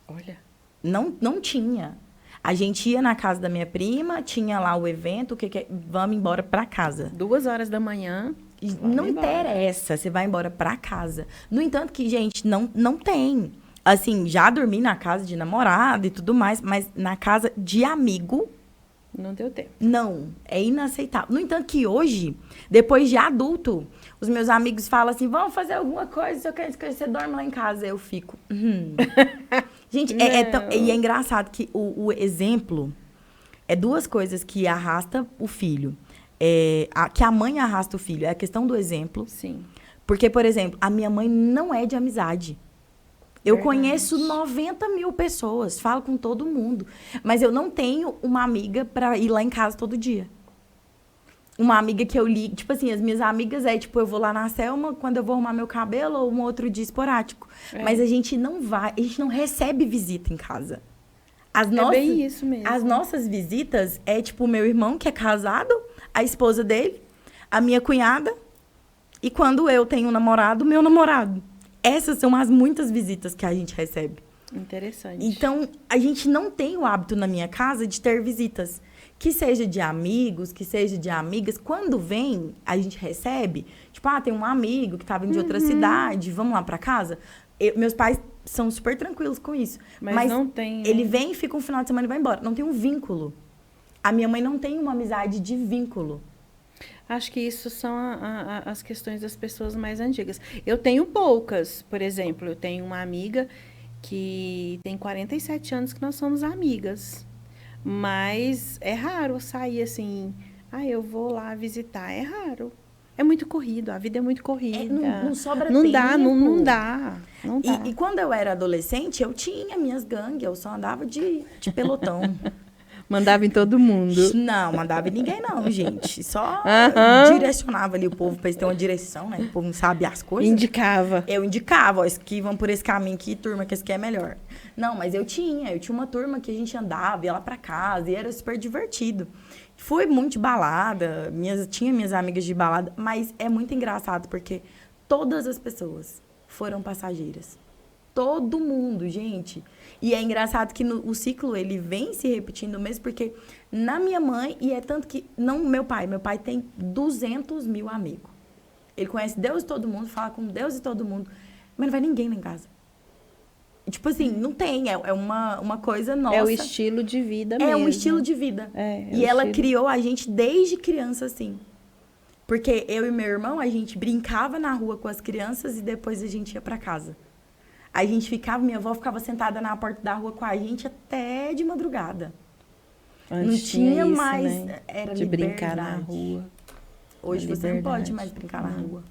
Olha. Não tinha. A gente ia na casa da minha prima, tinha lá o evento, vamos embora pra casa. 2h da manhã. Não interessa, você vai embora pra casa. No entanto que, gente, não tem. Assim, já dormi na casa de namorado e tudo mais, mas na casa de amigo, não deu tempo. não, é inaceitável. No entanto que hoje, depois de adulto, os meus amigos falam assim, vamos fazer alguma coisa, se eu quero que você dorme lá em casa. Eu fico, Gente, e é engraçado que o exemplo é duas coisas que arrasta o filho. Que a mãe arrasta o filho. É a questão do exemplo. Sim. Porque, por exemplo, a minha mãe não é de amizade. Eu Verdade. conheço 90 mil pessoas, falo com todo mundo. Mas eu não tenho uma amiga pra ir lá em casa todo dia. Uma amiga que eu ligo, tipo assim, as minhas amigas tipo, eu vou lá na Selma quando eu vou arrumar meu cabelo ou um outro dia esporádico. Mas a gente não recebe visita em casa. Bem isso mesmo. As nossas visitas é tipo o meu irmão, que é casado, a esposa dele, a minha cunhada, e quando eu tenho um namorado, meu namorado. Essas são as muitas visitas que a gente recebe. Interessante. Então, a gente não tem o hábito na minha casa de ter visitas. Que seja de amigos, que seja de amigas. Quando vem, a gente recebe. Tipo, tem um amigo que tá vindo de outra cidade, vamos lá pra casa. Meus pais são super tranquilos com isso. Mas não tem... Ele vem, fica um final de semana e vai embora. Não tem um vínculo. A minha mãe não tem uma amizade de vínculo. Acho que isso são as questões das pessoas mais antigas. Eu tenho poucas. Por exemplo, eu tenho uma amiga que tem 47 anos que nós somos amigas. Mas é raro sair assim, eu vou lá visitar. É raro. É muito corrido, a vida é muito corrida. Não sobra não tempo. Não dá. E quando eu era adolescente, eu tinha minhas gangues, eu só andava de pelotão. Mandava em todo mundo. Não, mandava em ninguém não, gente. Só direcionava ali o povo pra eles terem uma direção, né? O povo não sabe as coisas. Indicava. Eu indicava, ó, que vão por esse caminho aqui, turma, que esse aqui é melhor. Não, mas eu tinha uma turma que a gente andava, ia lá pra casa, e era super divertido. Fui muito de balada, tinha minhas amigas de balada, mas é muito engraçado, porque todas as pessoas foram passageiras. Todo mundo, gente. E é engraçado que o ciclo, ele vem se repetindo mesmo, porque na minha mãe, e é tanto que, não meu pai tem 200 mil amigos. Ele conhece Deus e todo mundo, fala com Deus e todo mundo, mas não vai ninguém lá em casa. Tipo assim, não tem, é uma coisa nossa. É o estilo de vida mesmo. É um estilo de vida. E ela criou a gente desde criança, assim. Porque eu e meu irmão, a gente brincava na rua com as crianças e depois a gente ia pra casa. A gente minha avó ficava sentada na porta da rua com a gente até de madrugada. Antes não tinha isso, mais, né? era de liberdade. brincar na rua. Hoje você não pode mais brincar na rua.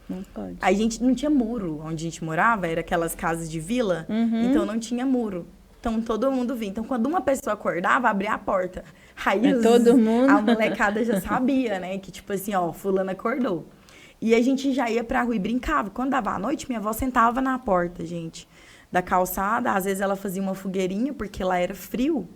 Não pode. A gente não tinha muro onde a gente morava, era aquelas casas de vila, então não tinha muro. Então todo mundo vinha. Então quando uma pessoa acordava, abria a porta. Aí todo mundo. A molecada já sabia, né? Que tipo assim, fulano acordou. E a gente já ia pra rua e brincava. Quando dava a noite, minha avó sentava na porta, gente, da calçada. Às vezes ela fazia uma fogueirinha, porque lá era frio.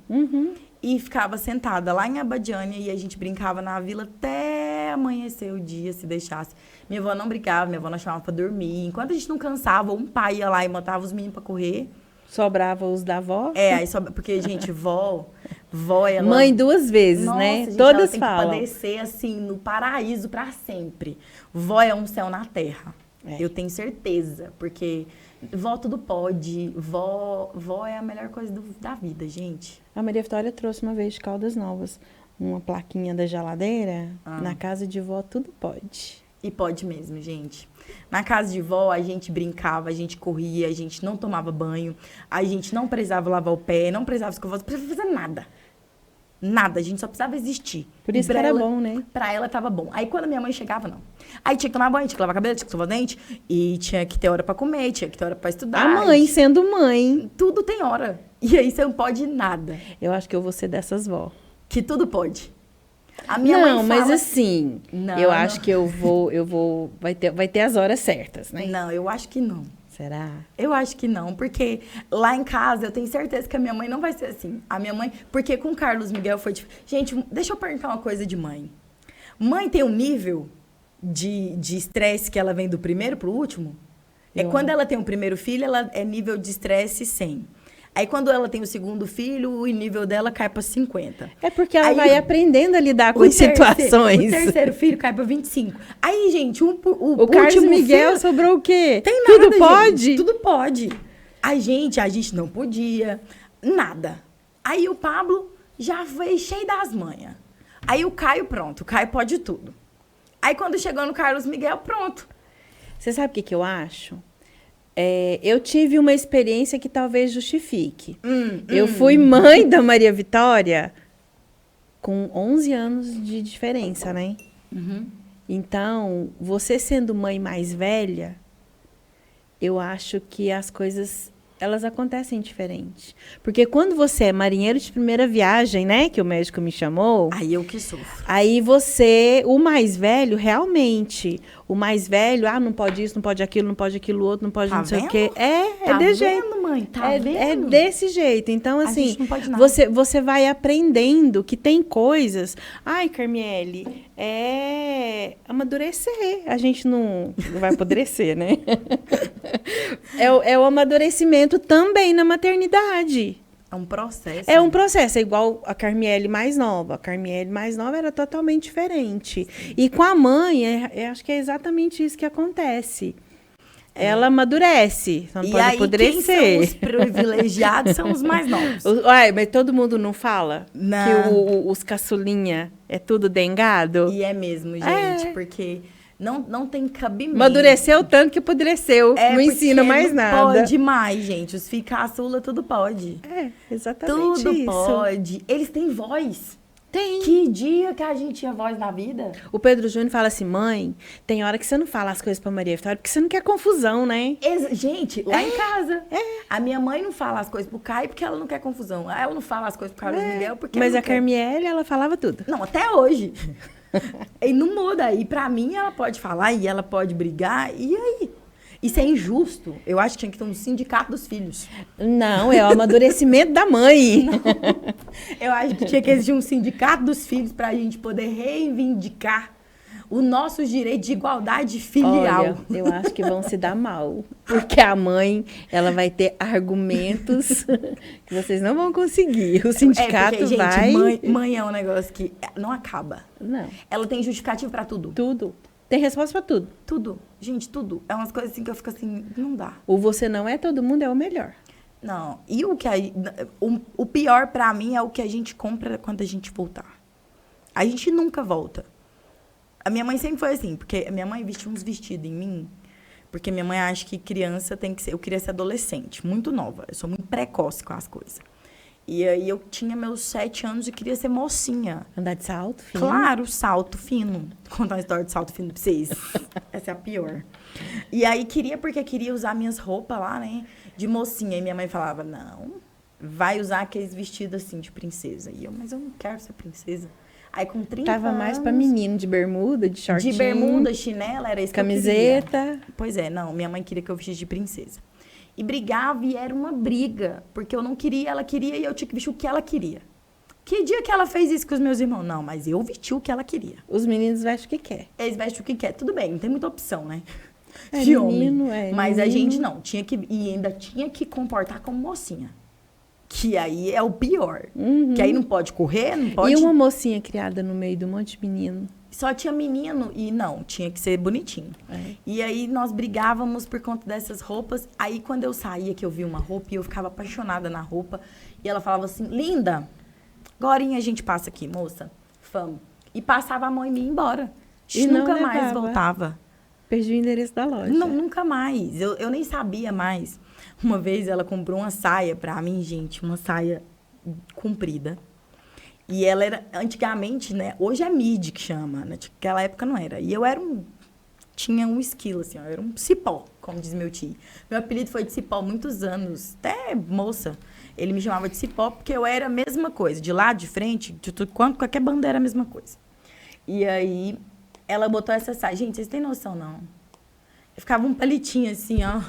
E ficava sentada lá em Abadiânia e a gente brincava na vila até amanhecer o dia, se deixasse. Minha avó não brincava, minha avó não chamava pra dormir. Enquanto a gente não cansava, um pai ia lá e matava os meninos pra correr. Sobrava os da avó? Aí porque, gente, vó, Vó, ela... Mãe duas vezes, Nossa, né? gente, Todas ela tem falam. que padecer, assim, no paraíso pra sempre. Vó é um céu na terra. É. Eu tenho certeza, porque vó tudo pode. Vó é a melhor coisa da vida, gente. A Maria Vitória trouxe uma vez de Caldas Novas uma plaquinha da geladeira. Na casa de vó tudo pode. E pode mesmo, gente. Na casa de vó, a gente brincava, a gente corria, a gente não tomava banho, a gente não precisava lavar o pé, não precisava escovar, não precisava fazer nada. Nada, a gente só precisava existir. Por isso que era bom, né? Pra ela tava bom. Aí quando minha mãe chegava, não. Aí tinha que tomar banho, tinha que lavar cabelo, tinha que escovar o dente, e tinha que ter hora pra comer, tinha que ter hora pra estudar. A mãe, sendo mãe. Tudo tem hora. E aí você não pode nada. Eu acho que eu vou ser dessas vó. Que tudo pode. A minha mãe fala... mas assim, Não, eu não. acho que eu vou, vai ter as horas certas, né? Não, eu acho que não. Será? Eu acho que não, porque lá em casa eu tenho certeza que a minha mãe não vai ser assim. A minha mãe, porque com o Carlos Miguel foi diferente. Gente, deixa eu perguntar uma coisa de mãe. Mãe tem um nível de estresse que ela vem do primeiro pro último? Quando ela tem o primeiro filho, ela é nível de estresse 100. Aí quando ela tem o segundo filho, o nível dela cai para 50. É porque ela Aí, vai aprendendo a lidar com as O situações. terceiro filho cai para 25. Aí, gente, o Carlos último Miguel filho, sobrou o quê? tem Tudo nada, pode? gente, tudo pode. A gente não podia, nada. Aí o Pablo já veio cheio das manhas. Aí o Caio, pronto, o Caio pode tudo. Aí quando chegou no Carlos Miguel, pronto. Você sabe o que eu acho? Eu tive uma experiência que talvez justifique. Eu fui mãe da Maria Vitória com 11 anos de diferença, né? Então, você sendo mãe mais velha, eu acho que as coisas, elas acontecem diferente. Porque quando você é marinheiro de primeira viagem, né? Que o médico me chamou. Aí eu que sofro. Aí você, o mais velho, realmente, o mais velho, não pode isso, não pode aquilo outro, não pode Tá não sei vendo? o quê. Tá de vendo, jeito. mãe? Tá É vendo? desse jeito. Então, A assim, gente não pode nada. você vai aprendendo que tem coisas. Ai, Carmiele, amadurecer. A gente não vai apodrecer, né? É o amadurecimento também na maternidade. É um processo. É um processo, é igual a Carmiele mais nova. A Carmiele mais nova era totalmente diferente. E com a mãe, acho que é exatamente isso que acontece. Ela amadurece, só não E pode aí, apodrecer. quem são os privilegiados são os mais novos. Mas todo mundo não fala Não. que os caçulinha é tudo dengado? E é mesmo, gente, porque não tem cabimento. Amadureceu tanto que apodreceu. Não porque ensina mais não nada. Pode mais, gente. Os filhos caçula, tudo pode. Exatamente Tudo isso. pode. Eles têm voz. Tem. Que dia que a gente tinha voz na vida? O Pedro Júnior fala assim, mãe, tem hora que você não fala as coisas pra Maria Vitória, porque você não quer confusão, né? Gente, lá em casa. A minha mãe não fala as coisas pro Caio porque ela não quer confusão. Ela não fala as coisas pro Carlos Miguel porque Mas ela não a quer. Carmiele, ela falava tudo. Não, até hoje. E não muda. E pra mim, ela pode falar e ela pode brigar. E aí? Isso é injusto. Eu acho que tinha que ter um sindicato dos filhos. Não, é o amadurecimento da mãe. Eu acho que tinha que existir um sindicato dos filhos pra gente poder reivindicar os nossos direitos de igualdade filial. Olha, eu acho que vão se dar mal. Porque a mãe, ela vai ter argumentos que vocês não vão conseguir. O sindicato porque, vai... gente, mãe é um negócio que não acaba. Não, Ela tem justificativo pra tudo. tudo. Tem resposta pra tudo. Tudo. Gente, tudo. É umas coisas assim que eu fico assim, não dá. O você não é todo mundo é o melhor. Não. E o pior pra mim é o que a gente compra quando a gente voltar. A gente nunca volta. A minha mãe sempre foi assim, porque a minha mãe vestiu uns vestidos em mim, porque minha mãe acha que criança tem que ser... Eu queria ser adolescente, muito nova. Eu sou muito precoce com as coisas. E aí eu tinha meus 7 anos e queria ser mocinha. Andar de salto, filho. Claro, salto fino. Vou contar uma história de salto fino pra vocês. Essa é a pior. E aí porque queria usar minhas roupas lá, né? De mocinha. E minha mãe falava, não, vai usar aqueles vestidos assim de princesa. E eu, mas eu não quero ser princesa. Aí com 30 Tava anos... mais pra menino, de bermuda, de shortinho. De bermuda, chinela, era isso camiseta. que eu queria. Pois é, não, minha mãe queria que eu vestisse de princesa. E brigava, e era uma briga, porque eu não queria, ela queria, e eu tinha que vestir o que ela queria. Que dia que ela fez isso com os meus irmãos? Não, mas eu vesti o que ela queria. Os meninos vestem o que quer. Eles vestem o que quer, tudo bem, não tem muita opção, né? Menino, Mas menino. a gente não, e ainda tinha que comportar como mocinha. Que aí é o pior. Uhum. Que aí não pode correr, não pode... E uma mocinha criada no meio de um monte de menino? Só tinha menino e não, tinha que ser bonitinho. E aí nós brigávamos por conta dessas roupas. Aí quando eu saía, que eu vi uma roupa e eu ficava apaixonada na roupa. E ela falava assim, linda, agorinha a gente passa aqui, moça. Vamos. E passava a mão em mim e ia embora. E não nunca mais levava. voltava. Perdi o endereço da loja. Não, nunca mais. Eu nem sabia mais. Uma vez ela comprou uma saia pra mim, gente. Uma saia comprida. E ela era, antigamente, né? Hoje é midi que chama. Naquela época não era. E eu era tinha um esquilo, assim, ó. Eu era um cipó, como diz meu tio. Meu apelido foi de cipó muitos anos. Até moça. Ele me chamava de cipó porque eu era a mesma coisa. De lado, de frente, de tudo quanto, qualquer bandeira era a mesma coisa. E aí, ela botou essa saia. Gente, vocês têm noção, não? Eu ficava um palitinho assim, ó.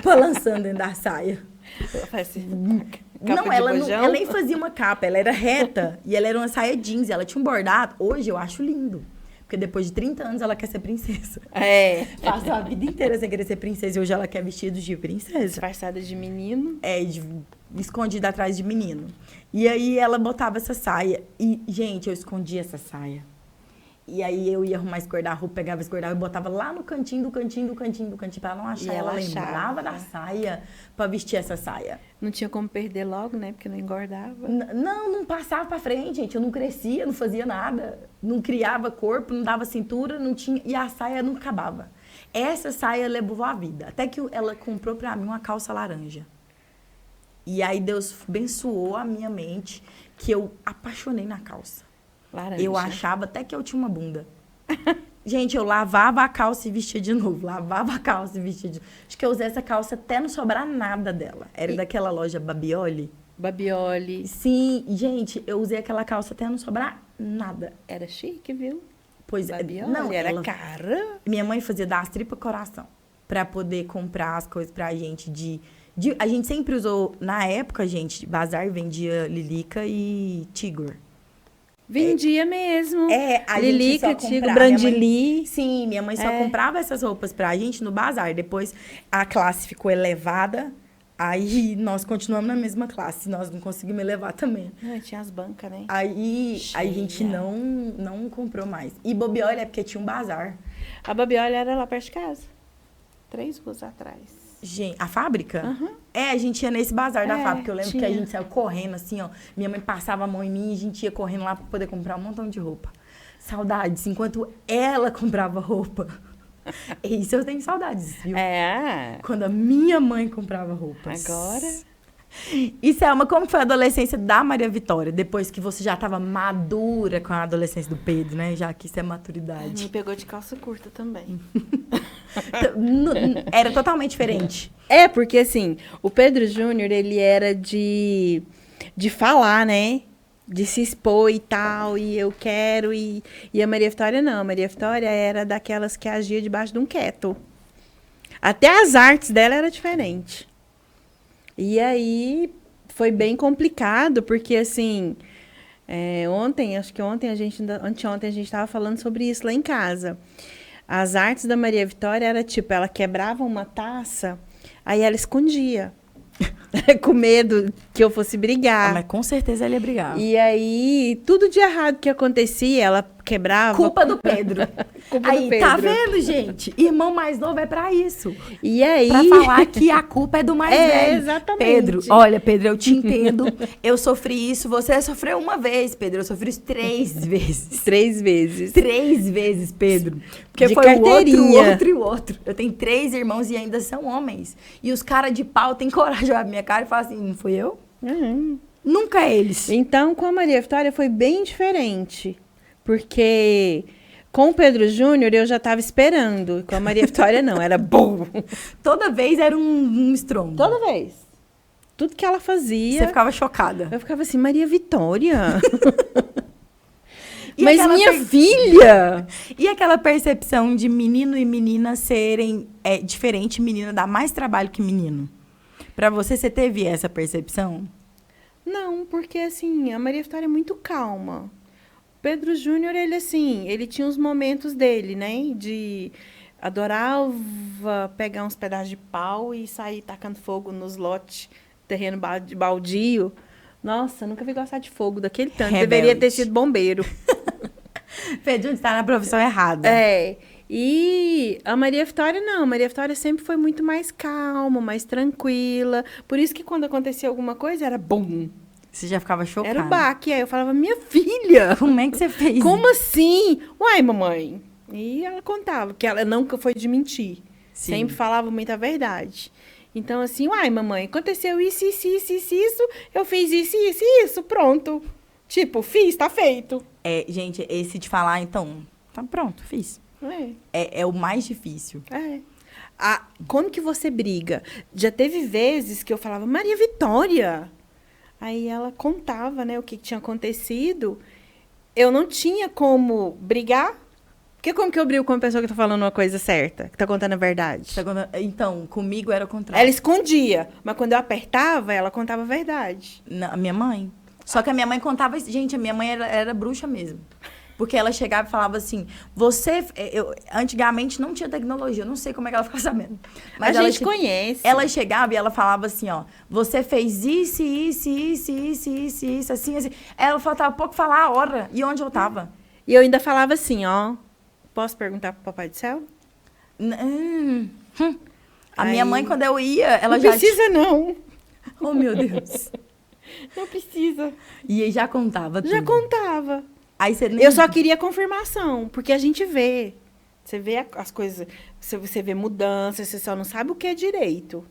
balançando dentro da saia. Não, ela nem fazia uma capa. Ela era reta. E ela era uma saia jeans. Ela tinha um bordado. Hoje eu acho lindo. Porque depois de 30 anos ela quer ser princesa. Passou a vida inteira sem querer ser princesa. E hoje ela quer vestido de princesa. Disfarçada de menino. Escondida atrás de menino. E aí ela botava essa saia. E, gente, eu escondia essa saia. E aí eu ia arrumar esse guarda-roupa, pegava esse guarda-roupa e botava lá no cantinho pra ela não achar. E ela lembrava da saia pra vestir essa saia. Não tinha como perder logo, né? Porque não engordava. Não passava pra frente, gente. Eu não crescia, não fazia nada. Não criava corpo, não dava cintura, não tinha... E a saia não acabava. Essa saia levou a vida. Até que ela comprou pra mim uma calça laranja. E aí Deus abençoou a minha mente que eu apaixonei na calça. Laranja. Eu achava até que eu tinha uma bunda. Gente, eu lavava a calça e vestia de novo. Lavava a calça e vestia de novo. Acho que eu usei essa calça até não sobrar nada dela. Era daquela loja Babioli. Babioli. Sim, gente, eu usei aquela calça até não sobrar nada. Era chique, viu? Pois Babioli, não, era cara. Minha mãe fazia das tripas coração pra poder comprar as coisas pra gente a gente sempre usou, na época, gente, bazar vendia Lilica e Tigor. Vendia mesmo. A Lilica, gente só Tigo, comprava. Brandili. Sim, minha mãe só comprava essas roupas pra gente no bazar. Depois a classe ficou elevada, aí nós continuamos na mesma classe. Nós não conseguimos elevar também. Tinha as bancas, né? Aí a gente não comprou mais. E Babioli é porque tinha um bazar. A Babioli era lá perto de casa. 3 ruas atrás. Gente, a fábrica? Uhum. A gente ia nesse bazar da fábrica. Eu lembro tinha. que a gente saiu correndo, assim, ó. Minha mãe passava a mão em mim e a gente ia correndo lá pra poder comprar um montão de roupa. Saudades, enquanto ela comprava roupa. Isso eu tenho saudades, viu? Quando a minha mãe comprava roupas. Agora... E, Selma, como foi a adolescência da Maria Vitória? Depois que você já estava madura com a adolescência do Pedro, né? Já que isso é maturidade. Me pegou de calça curta também. Era totalmente diferente. Porque assim, o Pedro Júnior, ele era de falar, né? De se expor e tal, e eu quero, e a Maria Vitória não. A Maria Vitória era daquelas que agia debaixo de um keto. Até as artes dela era diferente. E aí, foi bem complicado, porque assim, anteontem a gente estava falando sobre isso lá em casa. As artes da Maria Vitória era tipo, ela quebrava uma taça, aí ela escondia. Com medo que eu fosse brigar. Mas com certeza ela ia brigar. E aí, tudo de errado que acontecia, ela quebrava. Culpa do Pedro. Culpa do Pedro. Tá vendo, gente? Irmão mais novo é pra isso. E aí... Pra falar que a culpa é do mais velho. Exatamente. Pedro, olha, Pedro, eu te entendo. Eu sofri isso. Você sofreu uma vez, Pedro. Eu sofri isso 3 vezes. 3 vezes. 3 vezes, Pedro. Porque de foi carteirinha. o outro e o outro. Eu tenho 3 irmãos e ainda são homens. E os caras de pau têm coragem de olhar pra minha cara e falar assim, não fui eu? Uhum. Nunca é eles. Então, com a Maria Vitória foi bem diferente. Porque com o Pedro Júnior eu já estava esperando. Com a Maria Vitória não, era bom. Toda vez era um estrondo. Toda vez. Tudo que ela fazia. Você ficava chocada. Eu ficava assim, Maria Vitória? E mas minha filha! E aquela percepção de menino e menina serem diferente, menina dá mais trabalho que menino? Pra você teve essa percepção? Não, porque assim, a Maria Vitória é muito calma. O Pedro Júnior, ele tinha os momentos dele, né? De adorava pegar uns pedaços de pau e sair tacando fogo nos lotes terreno baldio. Nossa, nunca vi gostar de fogo daquele tanto. Rebelde. Deveria ter sido bombeiro. Fê Júnior está na profissão errada. É. E a Maria Vitória, não. A Maria Vitória sempre foi muito mais calma, mais tranquila. Por isso que quando acontecia alguma coisa, era bum. Você já ficava chocada. Era o baque. Aí eu falava, minha filha, Como é que você fez como assim? Uai, mamãe. E ela contava, que ela nunca foi de mentir. Sim. Sempre falava muita verdade. Então, assim, uai, mamãe, aconteceu isso, eu fiz isso, pronto. Tipo, fiz, tá feito. É, gente, esse de falar, então, tá pronto, fiz. É o mais difícil. Como que você briga? Já teve vezes que eu falava, Maria Vitória. Aí ela contava, né, o que tinha acontecido. Eu não tinha como brigar. Porque como que eu brigo com uma pessoa que tá falando uma coisa certa? Que tá contando a verdade? Então, comigo era o contrário. Ela escondia. Mas quando eu apertava, ela contava a verdade. A minha mãe. Só que a minha mãe contava... Gente, a minha mãe era bruxa mesmo. Porque ela chegava e falava assim... Antigamente não tinha tecnologia. Eu não sei como é que ela ficava sabendo. Mas a gente conhece. Ela chegava e ela falava assim, ó... Você fez isso, assim. Ela faltava pouco falar a hora e onde eu tava. E eu ainda falava assim, ó... Posso perguntar pro Papai do Céu? A minha mãe, quando eu ia, ela não já... Não precisa, não. Oh, meu Deus. Não precisa. E aí já contava tudo. Já contava. Aí você nem... Eu só queria confirmação, porque a gente vê. Você vê as coisas, você vê mudanças, você só não sabe o que é direito.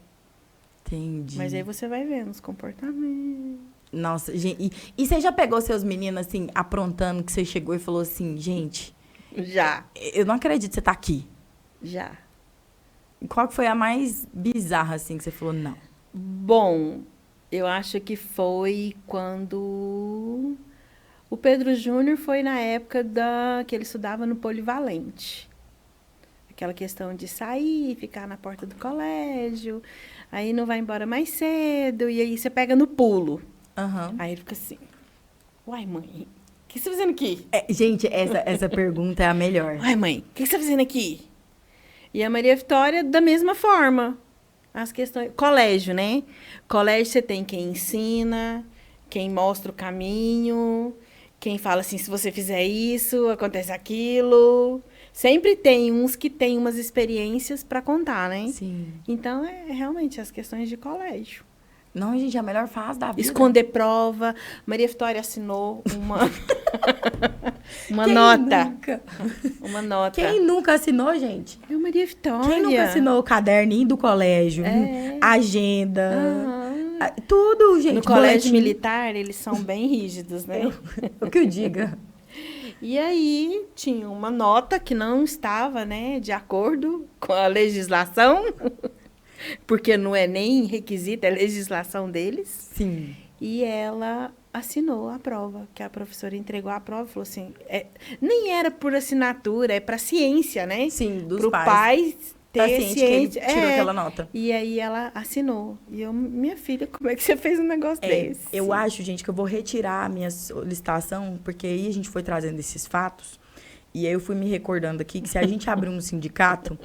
Entendi. Mas aí você vai vendo os comportamentos. Nossa, gente... E você já pegou seus meninos, assim, aprontando, que você chegou e falou assim, gente... Já. Eu não acredito que você tá aqui. Já. Qual que foi a mais bizarra, assim, que você falou, não? Bom, eu acho que foi quando... O Pedro Júnior foi na época que ele estudava no Polivalente. Aquela questão de sair, ficar na porta do colégio, aí não vai embora mais cedo, e aí você pega no pulo. Uhum. Aí ele fica assim, uai, mãe... O que você está fazendo aqui? Gente, essa pergunta é a melhor. Ai, mãe, o que você está fazendo aqui? E a Maria Vitória, da mesma forma. As questões... Colégio, né? Colégio, você tem quem ensina, quem mostra o caminho, quem fala assim, se você fizer isso, acontece aquilo. Sempre tem uns que têm umas experiências para contar, né? Sim. Então, realmente as questões de colégio. Não, gente, é a melhor fase da vida. Esconder prova. Maria Vitória assinou uma Quem nota. Nunca? Uma nota. Quem nunca assinou, gente? Eu, Maria Vitória. Quem nunca assinou o caderninho do colégio? Agenda. Tudo, gente. No colégio militar, eles são bem rígidos, né? O que eu diga. E aí, tinha uma nota que não estava, né, de acordo com a legislação. Porque não é nem requisito, é legislação deles. Sim. E ela assinou a prova, que a professora entregou a prova e falou assim, nem era por assinatura, é para ciência, né? Sim, dos Pro pai ter ciência. Que ele tirou aquela nota. E aí ela assinou. E eu, minha filha, como é que você fez um negócio desse? Eu acho, gente, que eu vou retirar a minha solicitação, porque aí a gente foi trazendo esses fatos. E aí eu fui me recordando aqui que se a gente abrir um sindicato,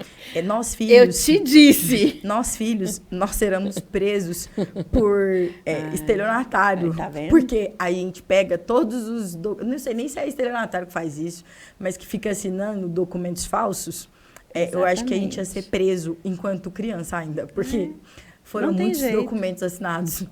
nós filhos... Eu te disse! Nós filhos, nós seremos presos por estelionatário. Tá vendo? Porque a gente pega todos os... Não sei nem se é estelionatário que faz isso, mas que fica assinando documentos falsos. Eu acho que a gente ia ser preso enquanto criança ainda, porque foram muitos documentos assinados.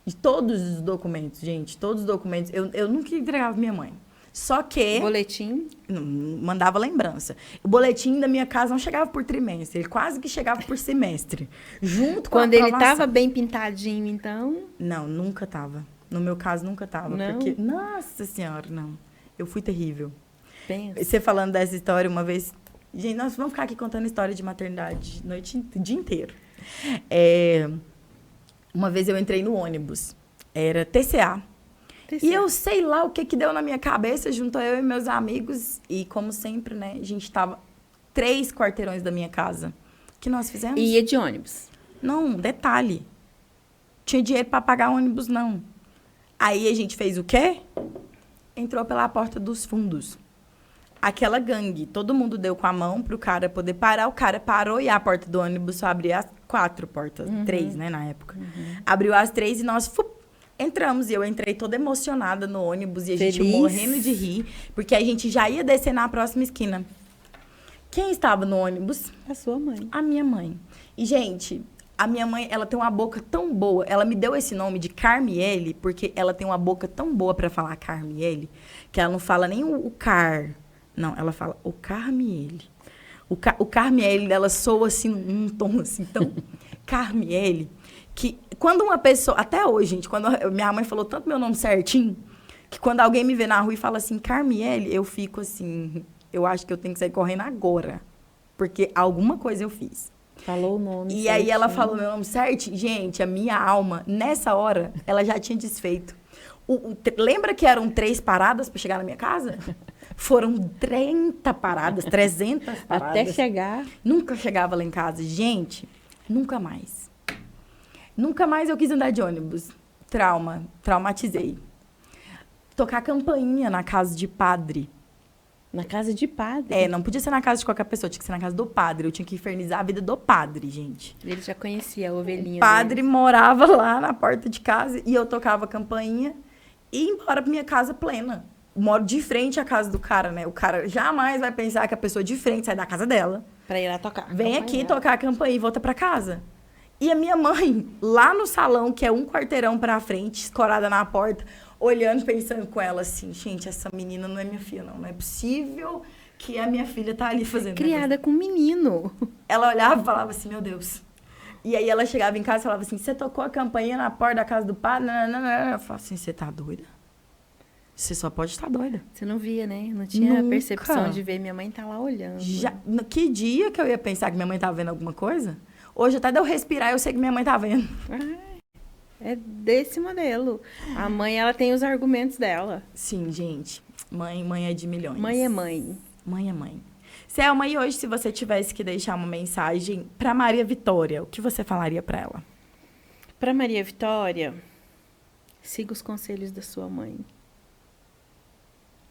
De todos os documentos, gente, todos os documentos. Eu nunca entregava minha mãe. Só que... Boletim? Mandava lembrança. O boletim da minha casa não chegava por trimestre, ele quase que chegava por semestre. Junto com Quando a ele aprovação. estava bem pintadinho, então? Não, nunca tava. No meu caso, nunca tava. Não? Porque, nossa senhora, não. Eu fui terrível. Pensa. Você falando dessa história uma vez... Gente, nós vamos ficar aqui contando história de maternidade o dia inteiro. Uma vez eu entrei no ônibus. Era TCA. E eu sei lá o que deu na minha cabeça, juntou eu e meus amigos. E, como sempre, né, a gente tava 3 quarteirões da minha casa. O que nós fizemos? E ia de ônibus? Não, detalhe. Tinha dinheiro para pagar ônibus, não. Aí a gente fez o quê? Entrou pela porta dos fundos. aquela gangue. Todo mundo deu com a mão pro cara poder parar. O cara parou e a porta do ônibus só abria as 4 portas. 3, né, na época. Abriu as 3 e nós entramos. E eu entrei toda emocionada no ônibus. E a gente morrendo de rir. Porque a gente já ia descer na próxima esquina. Quem estava no ônibus? A sua mãe. A minha mãe. E, gente, a minha mãe, ela tem uma boca tão boa. Ela me deu esse nome de Carmiele, porque ela tem uma boca tão boa pra falar Carmiele, que ela não fala nem o car. Não, ela fala o Carmiele. O Carmiele dela soa, assim, num tom, assim, tão... Carmiele, que quando uma pessoa... Até hoje, gente, quando minha mãe falou tanto meu nome certinho, que quando alguém me vê na rua e fala assim, Carmiele, eu fico assim... Eu acho que eu tenho que sair correndo agora. Porque alguma coisa eu fiz. Falou o nome E aí ela falou meu nome certo. Gente, a minha alma, nessa hora, ela já tinha desfeito. Lembra que eram 3 paradas para chegar na minha casa? Foram 30 paradas, 300 paradas. Até chegar. Nunca chegava lá em casa. Gente, nunca mais. Nunca mais eu quis andar de ônibus. Traumatizei. Tocar campainha na casa de padre. Na casa de padre? Não podia ser na casa de qualquer pessoa, tinha que ser na casa do padre. Eu tinha que infernizar a vida do padre, gente. Ele já conhecia a ovelhinha. O padre morava lá na porta de casa e eu tocava campainha e ia embora pra minha casa plena. Moro de frente à casa do cara, né? O cara jamais vai pensar que a pessoa de frente sai da casa dela. Pra ir lá tocar. Vem aqui tocar a campainha e volta pra casa. E a minha mãe, lá no salão, que é um quarteirão pra frente, escorada na porta, olhando, pensando com ela assim, gente, essa menina não é minha filha, não. Não é possível que a minha filha tá ali fazendo... Criada com um menino. Ela olhava e falava assim, meu Deus. E aí ela chegava em casa e falava assim, você tocou a campainha na porta da casa do padre? Não. Eu falava assim, você tá doida? Você só pode estar doida. Você não via, né? Não tinha Nunca. percepção de ver. Minha mãe tá lá olhando. Que dia que eu ia pensar que minha mãe tava vendo alguma coisa? Hoje, até de eu respirar, eu sei que minha mãe tá vendo. É desse modelo. A mãe, ela tem os argumentos dela. Sim, gente. Mãe é de milhões. Mãe é mãe. Mãe é mãe. Selma, e hoje, se você tivesse que deixar uma mensagem pra Maria Vitória, o que você falaria pra ela? Pra Maria Vitória, siga os conselhos da sua mãe.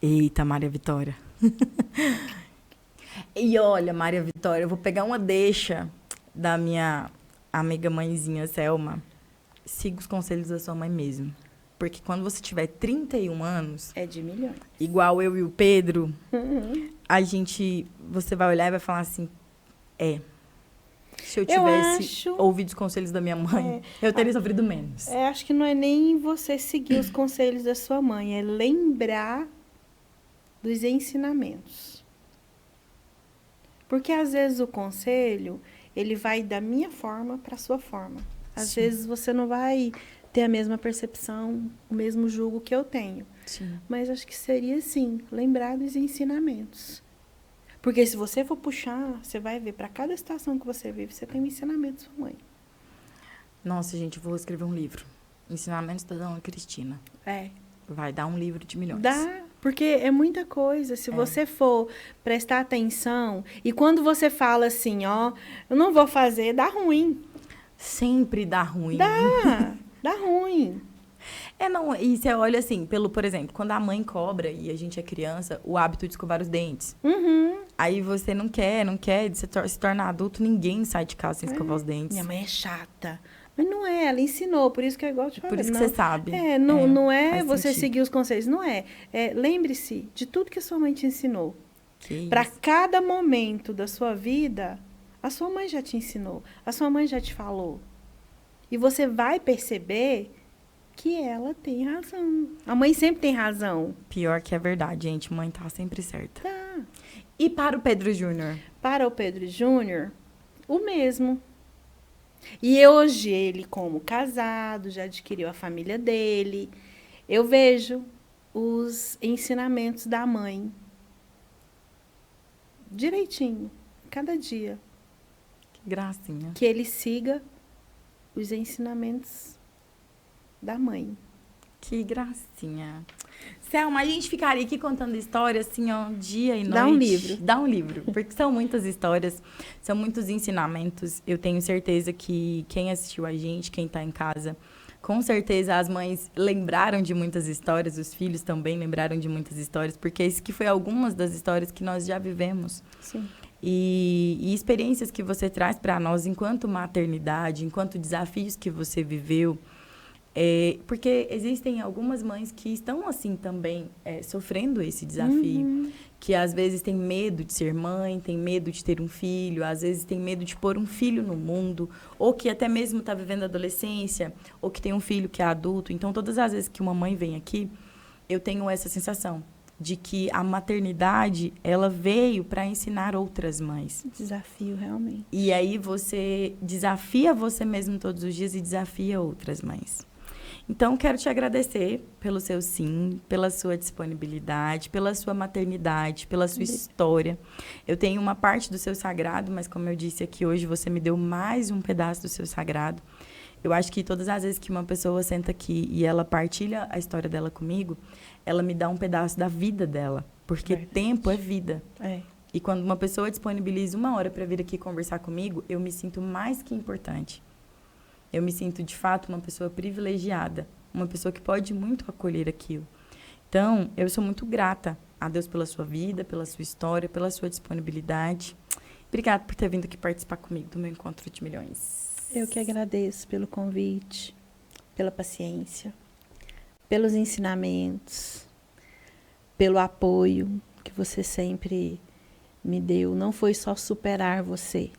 Eita, Maria Vitória. E olha, Maria Vitória, eu vou pegar uma deixa da minha amiga mãezinha Selma. Siga os conselhos da sua mãe mesmo. Porque quando você tiver 31 anos... É de milhões. Igual eu e o Pedro, você vai olhar e vai falar assim, se eu tivesse ouvido os conselhos da minha mãe, eu teria sofrido menos. Acho que não é nem você seguir os conselhos da sua mãe, é lembrar dos ensinamentos. Porque às vezes o conselho, ele vai da minha forma para a sua forma. Às vezes você não vai ter a mesma percepção, o mesmo julgo que eu tenho. Sim. Mas acho que seria, assim, lembrar dos ensinamentos. Porque se você for puxar, você vai ver, para cada situação que você vive, você tem um ensinamento da sua mãe. Nossa, gente, eu vou escrever um livro. Ensinamentos da Dona Cristina. Vai dar um livro de milhões. Dá, porque é muita coisa. Se você for prestar atenção, e quando você fala assim, eu não vou fazer, dá ruim. Sempre dá ruim. Dá ruim. E você olha assim, por exemplo, quando a mãe cobra e a gente é criança, o hábito de escovar os dentes. Aí você não quer, se torna adulto, ninguém sai de casa sem escovar os dentes. Minha mãe é chata. Mas não é, ela ensinou, por isso que é igual eu te falei. Por isso que você sabe. Não é você sentido. seguir os conselhos, não é. Lembre-se de tudo que a sua mãe te ensinou. Para isso. cada momento da sua vida, a sua mãe já te ensinou, a sua mãe já te falou. E você vai perceber que ela tem razão. A mãe sempre tem razão. Pior que é verdade, gente. Mãe tá sempre certa. Tá. E para o Pedro Júnior? Para o Pedro Júnior, o mesmo. E hoje ele, como casado, já adquiriu a família dele. Eu vejo os ensinamentos da mãe direitinho, cada dia. Que gracinha. Que ele siga os ensinamentos da mãe. Que gracinha. Selma, a gente ficaria aqui contando história assim, dia e noite. Dá um livro. Dá um livro, porque são muitas histórias, são muitos ensinamentos. Eu tenho certeza que quem assistiu a gente, quem tá em casa, Com certeza as mães lembraram de muitas histórias, os filhos também lembraram de muitas histórias, porque isso que foi algumas das histórias que nós já vivemos. Sim. E experiências que você traz para nós enquanto maternidade, enquanto desafios que você viveu. Porque existem algumas mães que estão assim também sofrendo esse desafio, que às vezes tem medo de ser mãe, tem medo de ter um filho, às vezes tem medo de pôr um filho no mundo, ou que até mesmo está vivendo a adolescência, ou que tem um filho que é adulto. Então, todas as vezes que uma mãe vem aqui, eu tenho essa sensação de que a maternidade, ela veio para ensinar outras mães. Desafio, realmente. E aí você desafia você mesmo todos os dias e desafia outras mães. Então, quero te agradecer pelo seu sim, pela sua disponibilidade, pela sua maternidade, pela sua história. Eu tenho uma parte do seu sagrado, mas como eu disse aqui hoje, você me deu mais um pedaço do seu sagrado. Eu acho que todas as vezes que uma pessoa senta aqui e ela partilha a história dela comigo, ela me dá um pedaço da vida dela, porque tempo é vida. E quando uma pessoa disponibiliza 1 hora para vir aqui conversar comigo, eu me sinto mais que importante. Eu me sinto, de fato, uma pessoa privilegiada, uma pessoa que pode muito acolher aquilo. Então, eu sou muito grata a Deus pela sua vida, pela sua história, pela sua disponibilidade. Obrigada por ter vindo aqui participar comigo do meu Encontro de Milhões. Eu que agradeço pelo convite, pela paciência, pelos ensinamentos, pelo apoio que você sempre me deu. Não foi só superar você,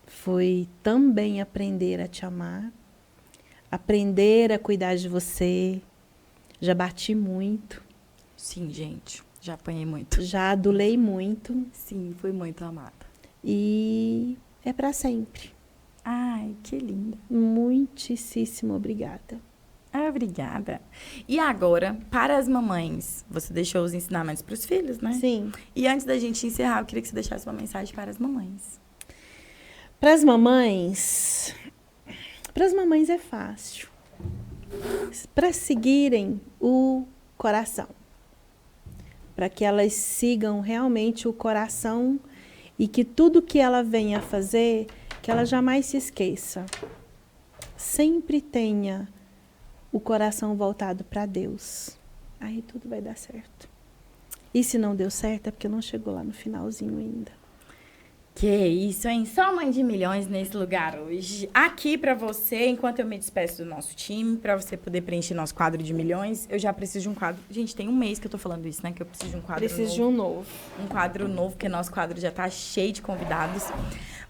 foi também aprender a te amar, aprender a cuidar de você. Já bati muito. Sim, gente, já apanhei muito. Já adulei muito. Sim, fui muito amada. E é para sempre. Ai, que linda. Muitíssimo obrigada. Obrigada. E agora, para as mamães, você deixou os ensinamentos para os filhos, né? Sim. E antes da gente encerrar, eu queria que você deixasse uma mensagem para as mamães. Para as mamães é fácil. Para seguirem o coração. Para que elas sigam realmente o coração e que tudo que ela venha a fazer, que ela jamais se esqueça. Sempre tenha o coração voltado para Deus. Aí tudo vai dar certo. E se não deu certo, é porque não chegou lá no finalzinho ainda. Que isso, hein? Só mãe de milhões nesse lugar hoje. Aqui pra você, enquanto eu me despeço do nosso time, pra você poder preencher nosso quadro de milhões, eu já preciso de um quadro. Gente, tem um mês que eu tô falando isso, né? Que eu preciso de um quadro novo. Preciso de um novo. Um quadro novo, porque nosso quadro já tá cheio de convidados.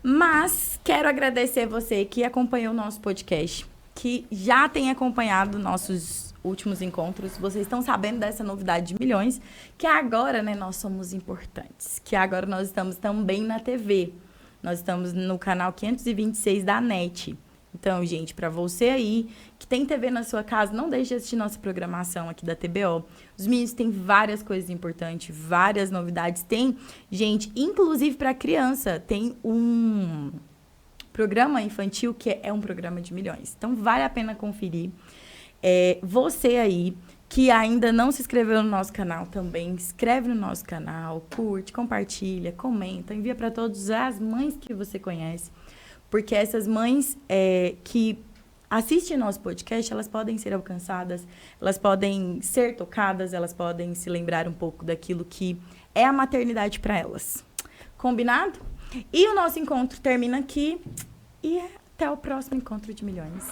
Mas quero agradecer você que acompanhou o nosso podcast, que já tem acompanhado nossos últimos encontros. Vocês estão sabendo dessa novidade de milhões, que agora, né, nós somos importantes, que agora nós estamos também na TV. Nós estamos no canal 526 da NET. Então, gente, para você aí que tem TV na sua casa, não deixe de assistir nossa programação aqui da TBO. Os meninos têm várias coisas importantes, várias novidades. Tem, gente, inclusive para criança, tem um programa infantil que é um programa de milhões. Então, vale a pena conferir. Você aí que ainda não se inscreveu no nosso canal também, inscreve no nosso canal, curte, compartilha, comenta, envia para todas as mães que você conhece, porque essas mães que assistem nosso podcast, elas podem ser alcançadas, elas podem ser tocadas, elas podem se lembrar um pouco daquilo que é a maternidade para elas. Combinado? E o nosso encontro termina aqui e até o próximo Encontro de Milhões.